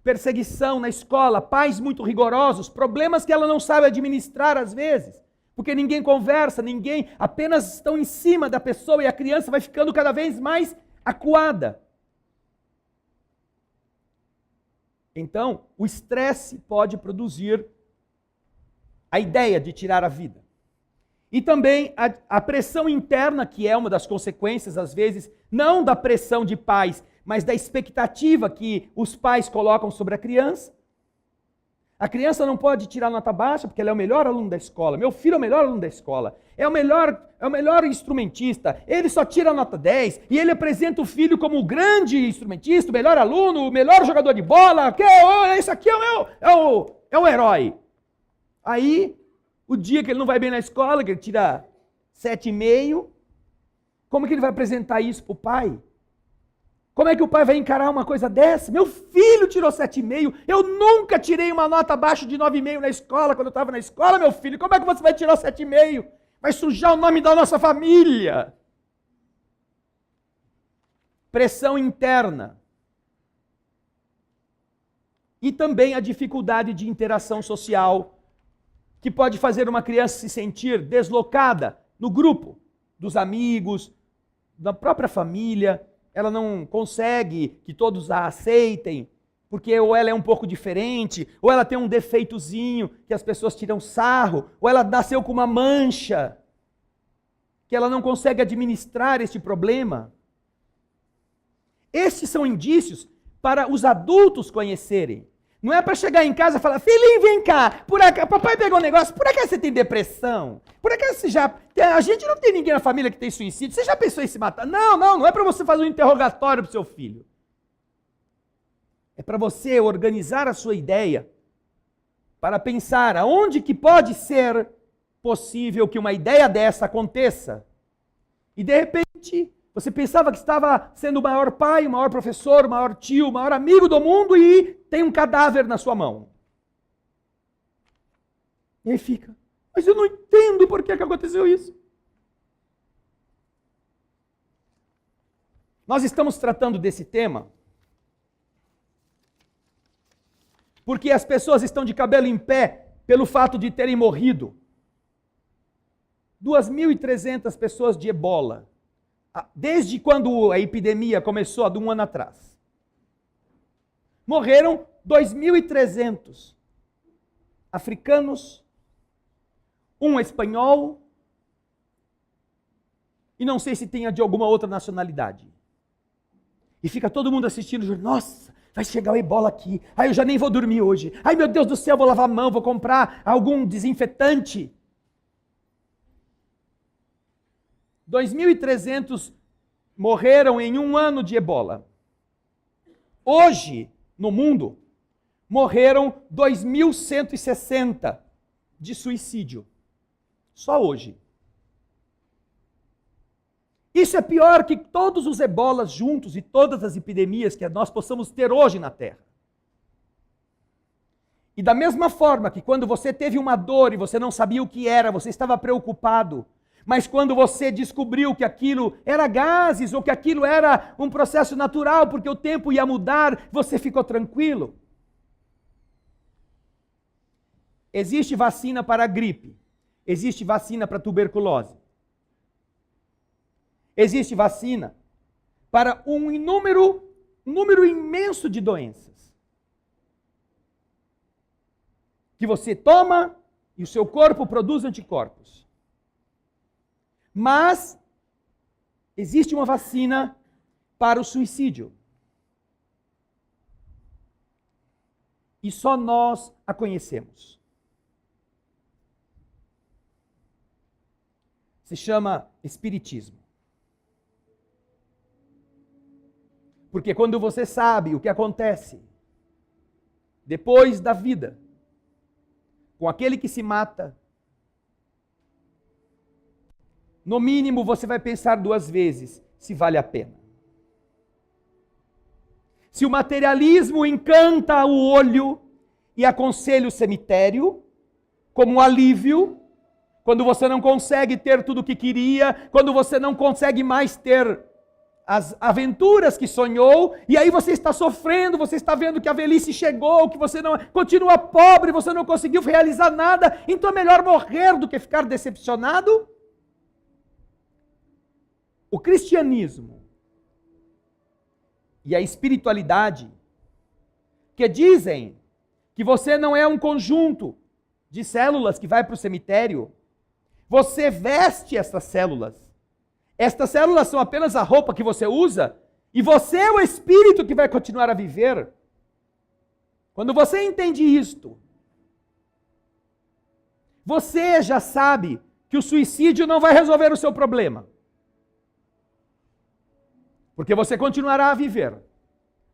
A: perseguição na escola, pais muito rigorosos, problemas que ela não sabe administrar às vezes, porque ninguém conversa, ninguém, apenas estão em cima da pessoa e a criança vai ficando cada vez mais acuada. Então, o estresse pode produzir a ideia de tirar a vida. E também a pressão interna, que é uma das consequências, às vezes, não da pressão de pais, mas da expectativa que os pais colocam sobre a criança. A criança não pode tirar nota baixa porque ela é o melhor aluno da escola. Meu filho é o melhor aluno da escola. É o melhor instrumentista. Ele só tira nota 10 e ele apresenta o filho como o grande instrumentista, o melhor aluno, o melhor jogador de bola. Esse aqui é o herói. Aí, o dia que ele não vai bem na escola, que ele tira 7,5, como que ele vai apresentar isso para o pai? Como é que o pai vai encarar uma coisa dessa? Meu filho tirou 7,5, eu nunca tirei uma nota abaixo de 9,5 na escola, quando eu estava na escola, meu filho. Como é que você vai tirar 7,5? Vai sujar o nome da nossa família. Pressão interna. E também a dificuldade de interação social, que pode fazer uma criança se sentir deslocada no grupo, dos amigos, da própria família. Ela não consegue que todos a aceitem, porque ou ela é um pouco diferente, ou ela tem um defeitozinho que as pessoas tiram sarro, ou ela nasceu com uma mancha, que ela não consegue administrar este problema. Estes são indícios para os adultos conhecerem. Não é para chegar em casa e falar, filhinho, vem cá, papai pegou um negócio, por acaso você tem depressão? Por acaso você já... A gente não tem ninguém na família que tem suicídio, você já pensou em se matar? Não é para você fazer um interrogatório para o seu filho. É para você organizar a sua ideia, para pensar aonde que pode ser possível que uma ideia dessa aconteça. E de repente... Você pensava que estava sendo o maior pai, o maior professor, o maior tio, o maior amigo do mundo e tem um cadáver na sua mão. E aí fica, mas eu não entendo por que aconteceu isso. Nós estamos tratando desse tema porque as pessoas estão de cabelo em pé pelo fato de terem morrido. 2.300 pessoas de ebola. Desde quando a epidemia começou, há um ano atrás. Morreram 2.300 africanos, um espanhol, e não sei se tenha de alguma outra nacionalidade. E fica todo mundo assistindo, nossa, vai chegar o ebola aqui, eu já nem vou dormir hoje, meu Deus do céu, vou lavar a mão, vou comprar algum desinfetante. 2.300 morreram em um ano de ebola. Hoje, no mundo, morreram 2.160 de suicídio. Só hoje. Isso é pior que todos os ebolas juntos e todas as epidemias que nós possamos ter hoje na Terra. E da mesma forma que quando você teve uma dor e você não sabia o que era, você estava preocupado, mas quando você descobriu que aquilo era gases ou que aquilo era um processo natural, porque o tempo ia mudar, você ficou tranquilo. Existe vacina para a gripe. Existe vacina para a tuberculose. Existe vacina para um número imenso de doenças. Que você toma e o seu corpo produz anticorpos. Mas existe uma vacina para o suicídio. E só nós a conhecemos. Se chama espiritismo. Porque quando você sabe o que acontece depois da vida, com aquele que se mata, no mínimo você vai pensar 2 vezes se vale a pena. Se o materialismo encanta o olho e aconselha o cemitério como um alívio, quando você não consegue ter tudo o que queria, quando você não consegue mais ter as aventuras que sonhou, e aí você está sofrendo, você está vendo que a velhice chegou, que você não continua pobre, você não conseguiu realizar nada, então é melhor morrer do que ficar decepcionado. O cristianismo e a espiritualidade, que dizem que você não é um conjunto de células que vai para o cemitério, você veste essas células. Estas células são apenas a roupa que você usa, e você é o espírito que vai continuar a viver. Quando você entende isto, você já sabe que o suicídio não vai resolver o seu problema. Porque você continuará a viver.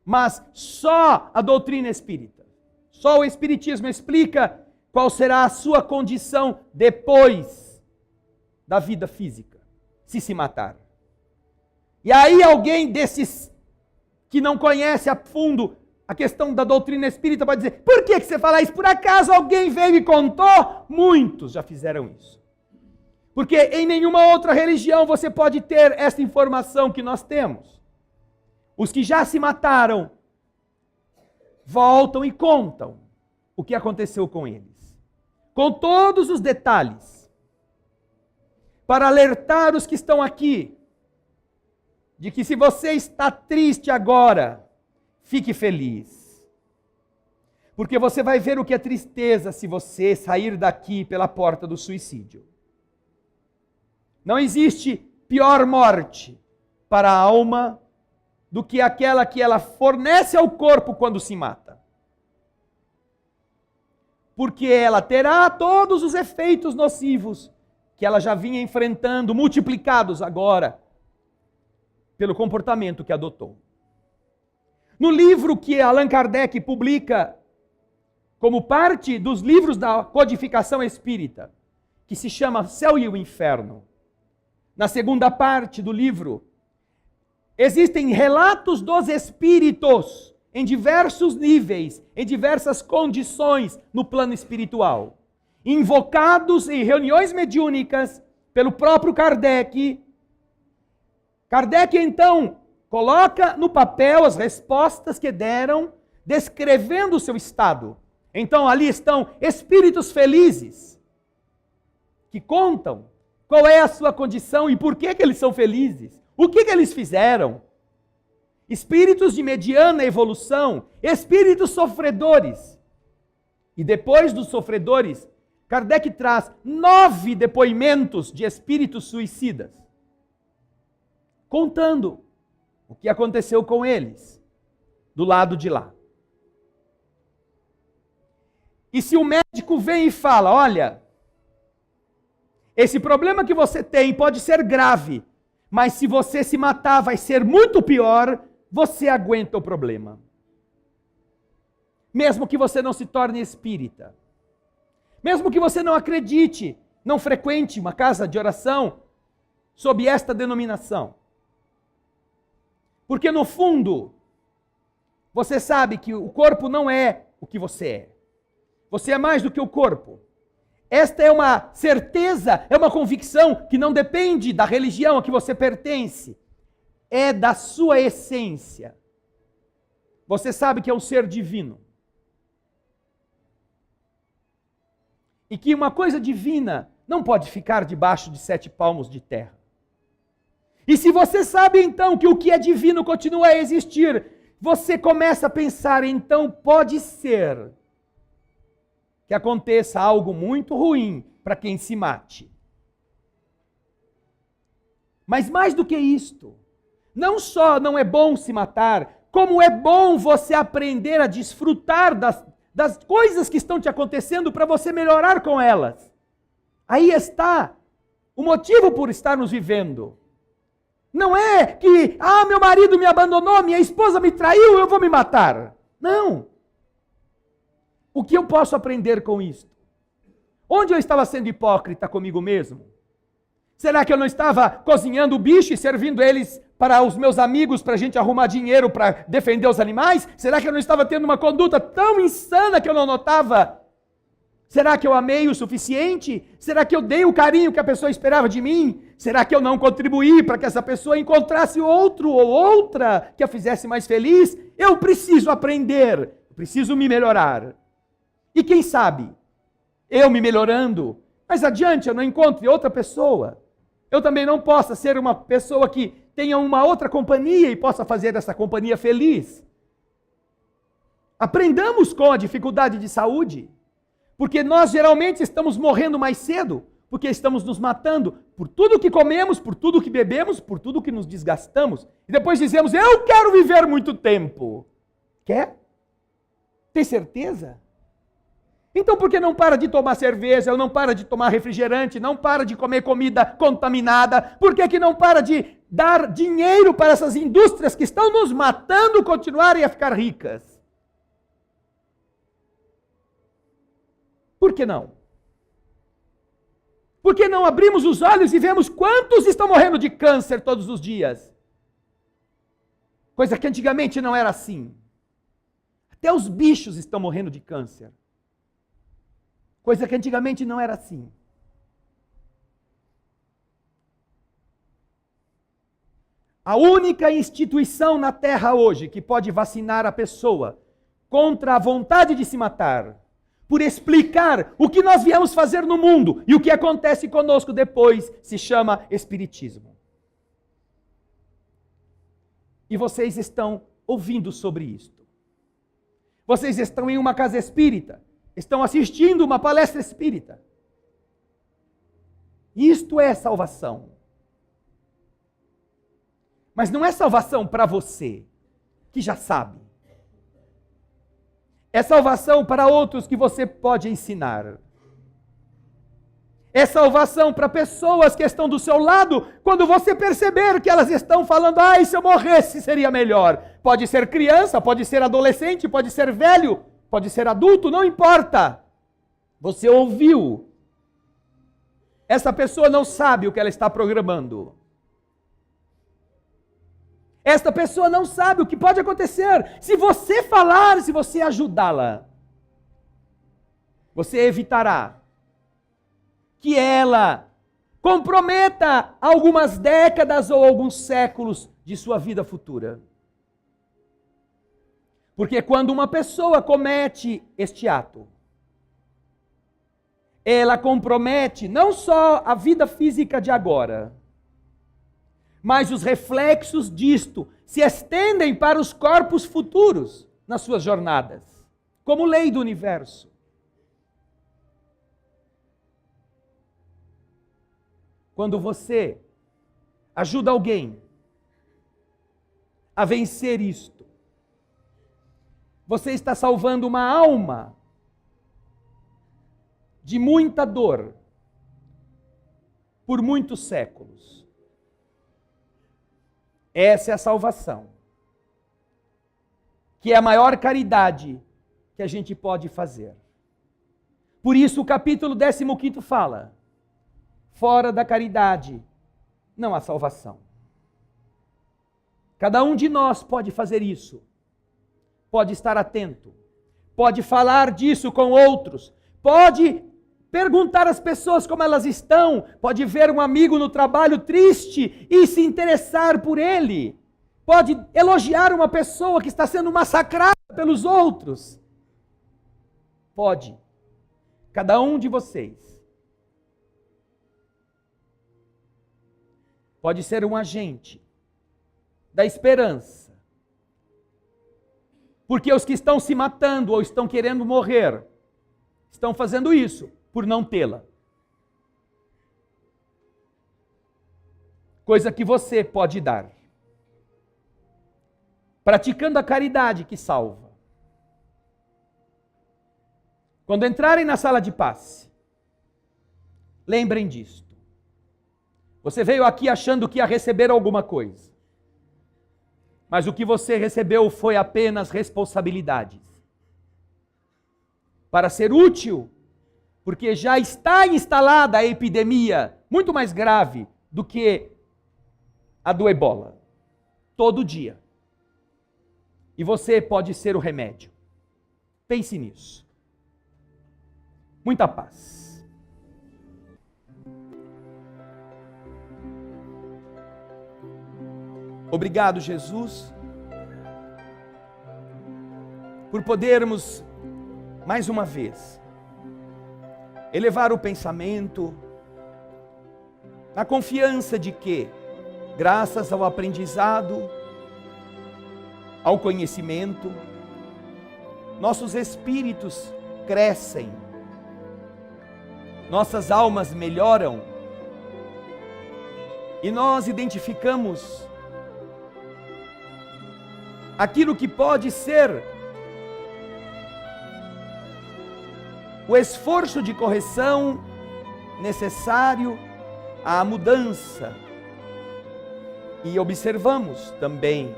A: Mas só a doutrina espírita, só o espiritismo explica qual será a sua condição depois da vida física, se matar. E aí alguém desses que não conhece a fundo a questão da doutrina espírita vai dizer, por que você fala isso? Por acaso alguém veio e contou? Muitos já fizeram isso. Porque em nenhuma outra religião você pode ter essa informação que nós temos. Os que já se mataram voltam e contam o que aconteceu com eles. Com todos os detalhes. Para alertar os que estão aqui de que se você está triste agora, fique feliz. Porque você vai ver o que é tristeza se você sair daqui pela porta do suicídio. Não existe pior morte para a alma do que aquela que ela fornece ao corpo quando se mata. Porque ela terá todos os efeitos nocivos que ela já vinha enfrentando, multiplicados agora pelo comportamento que adotou. No livro que Allan Kardec publica como parte dos livros da codificação espírita, que se chama Céu e o Inferno, na segunda parte do livro, existem relatos dos espíritos em diversos níveis, em diversas condições no plano espiritual, invocados em reuniões mediúnicas pelo próprio Kardec. Kardec, então, coloca no papel as respostas que deram, descrevendo o seu estado. Então, ali estão espíritos felizes, que contam qual é a sua condição e por que eles são felizes. O que eles fizeram? Espíritos de mediana evolução, espíritos sofredores. E depois dos sofredores, Kardec traz 9 depoimentos de espíritos suicidas, contando o que aconteceu com eles, do lado de lá. E se o médico vem e fala, olha, esse problema que você tem pode ser grave, mas se você se matar vai ser muito pior, você aguenta o problema. Mesmo que você não se torne espírita. Mesmo que você não acredite, não frequente uma casa de oração sob esta denominação. Porque no fundo, você sabe que o corpo não é o que você é. Você é mais do que o corpo. Esta é uma certeza, é uma convicção que não depende da religião a que você pertence. É da sua essência. Você sabe que é um ser divino. E que uma coisa divina não pode ficar debaixo de 7 palmos de terra. E se você sabe então que o que é divino continua a existir, você começa a pensar, então pode ser que aconteça algo muito ruim para quem se mate. Mas mais do que isto, não só não é bom se matar, como é bom você aprender a desfrutar das coisas que estão te acontecendo para você melhorar com elas. Aí está o motivo por estarmos vivendo. Não é que, meu marido me abandonou, minha esposa me traiu, eu vou me matar. Não. O que eu posso aprender com isto? Onde eu estava sendo hipócrita comigo mesmo? Será que eu não estava cozinhando o bicho e servindo eles para os meus amigos, para a gente arrumar dinheiro para defender os animais? Será que eu não estava tendo uma conduta tão insana que eu não notava? Será que eu amei o suficiente? Será que eu dei o carinho que a pessoa esperava de mim? Será que eu não contribuí para que essa pessoa encontrasse outro ou outra que a fizesse mais feliz? Eu preciso aprender, eu preciso me melhorar. E quem sabe, eu me melhorando, mais adiante eu não encontre outra pessoa. Eu também não possa ser uma pessoa que tenha uma outra companhia e possa fazer essa companhia feliz. Aprendamos com a dificuldade de saúde, porque nós geralmente estamos morrendo mais cedo, porque estamos nos matando por tudo que comemos, por tudo que bebemos, por tudo que nos desgastamos. E depois dizemos, eu quero viver muito tempo. Quer? Tem certeza? Então por que não para de tomar cerveja, não para de tomar refrigerante, não para de comer comida contaminada? Por que não para de dar dinheiro para essas indústrias que estão nos matando continuarem a ficar ricas? Por que não? Por que não abrimos os olhos e vemos quantos estão morrendo de câncer todos os dias? Coisa que antigamente não era assim. Até os bichos estão morrendo de câncer. Coisa que antigamente não era assim. A única instituição na Terra hoje que pode vacinar a pessoa contra a vontade de se matar, por explicar o que nós viemos fazer no mundo e o que acontece conosco depois, se chama Espiritismo. E vocês estão ouvindo sobre isto. Vocês estão em uma casa espírita, estão assistindo uma palestra espírita. Isto é salvação. Mas não é salvação para você, que já sabe. É salvação para outros que você pode ensinar. É salvação para pessoas que estão do seu lado, quando você perceber que elas estão falando, se eu morresse seria melhor. Pode ser criança, pode ser adolescente, pode ser velho, pode ser adulto, não importa. Você ouviu. Essa pessoa não sabe o que ela está programando. Esta pessoa não sabe o que pode acontecer. Se você falar, se você ajudá-la, você evitará que ela comprometa algumas décadas ou alguns séculos de sua vida futura. Porque quando uma pessoa comete este ato, ela compromete não só a vida física de agora, mas os reflexos disto se estendem para os corpos futuros nas suas jornadas, como lei do universo. Quando você ajuda alguém a vencer isto, você está salvando uma alma de muita dor por muitos séculos. Essa é a salvação, que é a maior caridade que a gente pode fazer. Por isso o capítulo 15 fala, fora da caridade não há salvação. Cada um de nós pode fazer isso, pode estar atento, pode falar disso com outros, pode perguntar às pessoas como elas estão, pode ver um amigo no trabalho triste e se interessar por ele, pode elogiar uma pessoa que está sendo massacrada pelos outros. Pode. Cada um de vocês pode ser um agente da esperança. Porque os que estão se matando ou estão querendo morrer, estão fazendo isso por não tê-la. Coisa que você pode dar. Praticando a caridade que salva. Quando entrarem na sala de passe, lembrem disto. Você veio aqui achando que ia receber alguma coisa. Mas o que você recebeu foi apenas responsabilidades. Para ser útil, porque já está instalada a epidemia, muito mais grave do que a do ebola. Todo dia. E você pode ser o remédio. Pense nisso. Muita paz. Obrigado, Jesus, por podermos, mais uma vez, elevar o pensamento, na confiança de que, graças ao aprendizado, ao conhecimento, nossos espíritos crescem, nossas almas melhoram, e nós identificamos aquilo que pode ser o esforço de correção necessário à mudança. E observamos também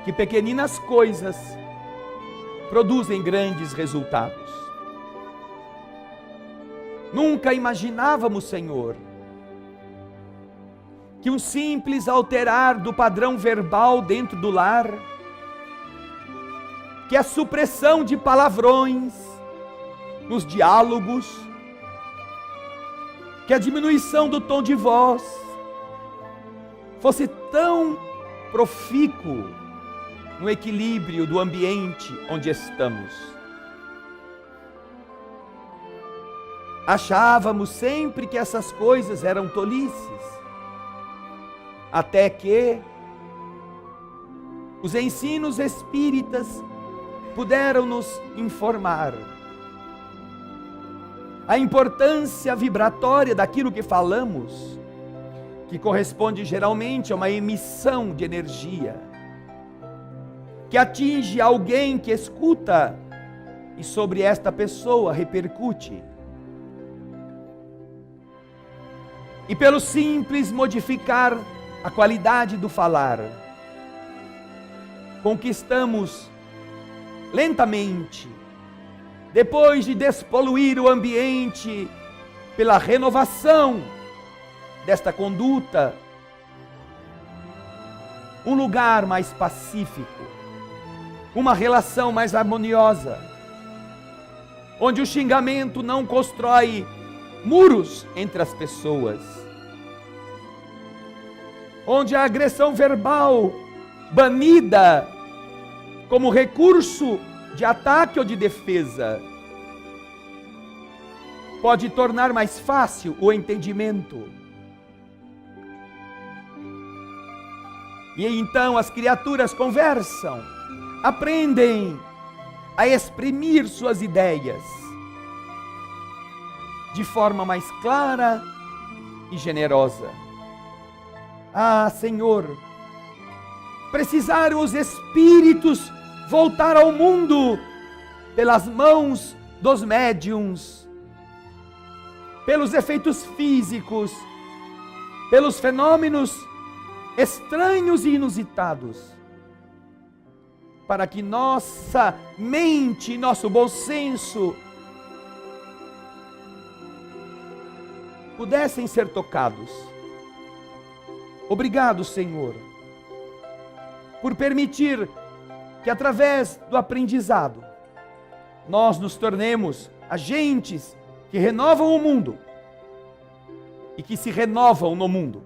A: que pequeninas coisas produzem grandes resultados. Nunca imaginávamos, Senhor, que um simples alterar do padrão verbal dentro do lar, que a supressão de palavrões nos diálogos, que a diminuição do tom de voz fosse tão profícuo no equilíbrio do ambiente onde estamos. Achávamos sempre que essas coisas eram tolices, até que os ensinos espíritas puderam nos informar a importância vibratória daquilo que falamos, que corresponde geralmente a uma emissão de energia, que atinge alguém que escuta e sobre esta pessoa repercute. E pelo simples modificar a qualidade do falar, conquistamos lentamente, depois de despoluir o ambiente pela renovação desta conduta, um lugar mais pacífico, uma relação mais harmoniosa, onde o xingamento não constrói muros entre as pessoas, onde a agressão verbal, banida como recurso de ataque ou de defesa, pode tornar mais fácil o entendimento. E então as criaturas conversam, aprendem a exprimir suas ideias de forma mais clara e generosa. Ah, Senhor, precisaram os espíritos voltar ao mundo pelas mãos dos médiuns, pelos efeitos físicos, pelos fenômenos estranhos e inusitados, para que nossa mente, nosso bom senso pudessem ser tocados. Obrigado, Senhor, por permitir que através do aprendizado nós nos tornemos agentes que renovam o mundo e que se renovam no mundo,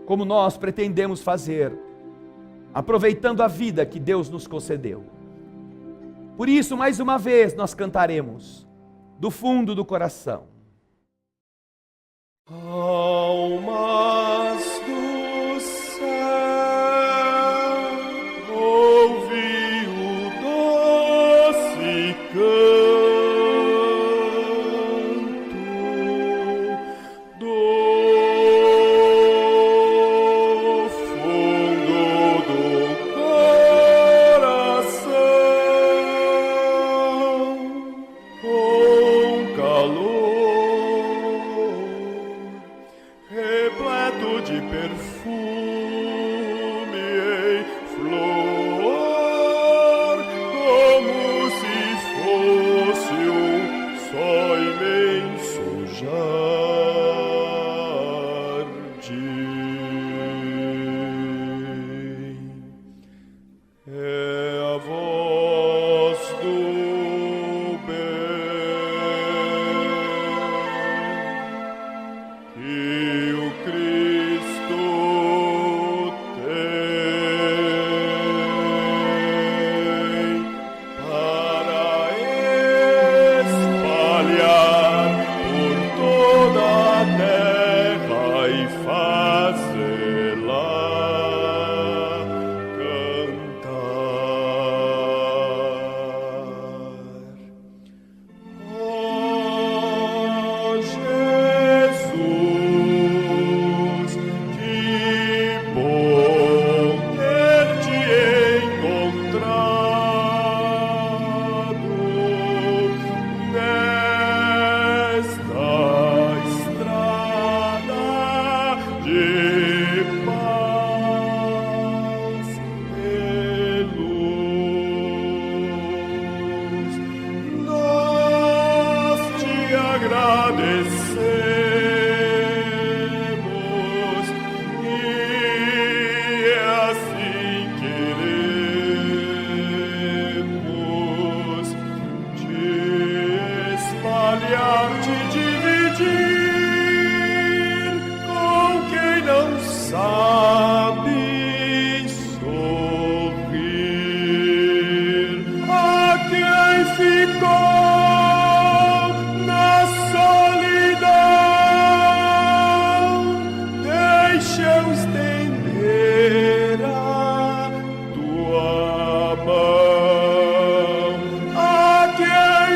A: como nós pretendemos fazer, aproveitando a vida que Deus nos concedeu. Por isso, mais uma vez, nós cantaremos do fundo do coração.
B: Almas do céu, ouvi o doce canto do fundo do coração, com calor repleto de perfume em flor, como se fosse um só imenso jardim. É a voz do bem que o Cristo agradecemos e assim queremos te espalhar, te dividir com quem não sabe sorrir, a quem ficou na solidão. Deixa eu estender a tua mão, a quem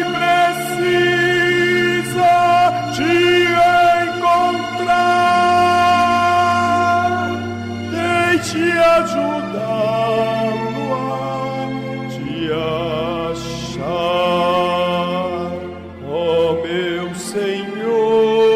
B: precisa te encontrar. Deixe ajudá-lo a te achar, ó meu Senhor.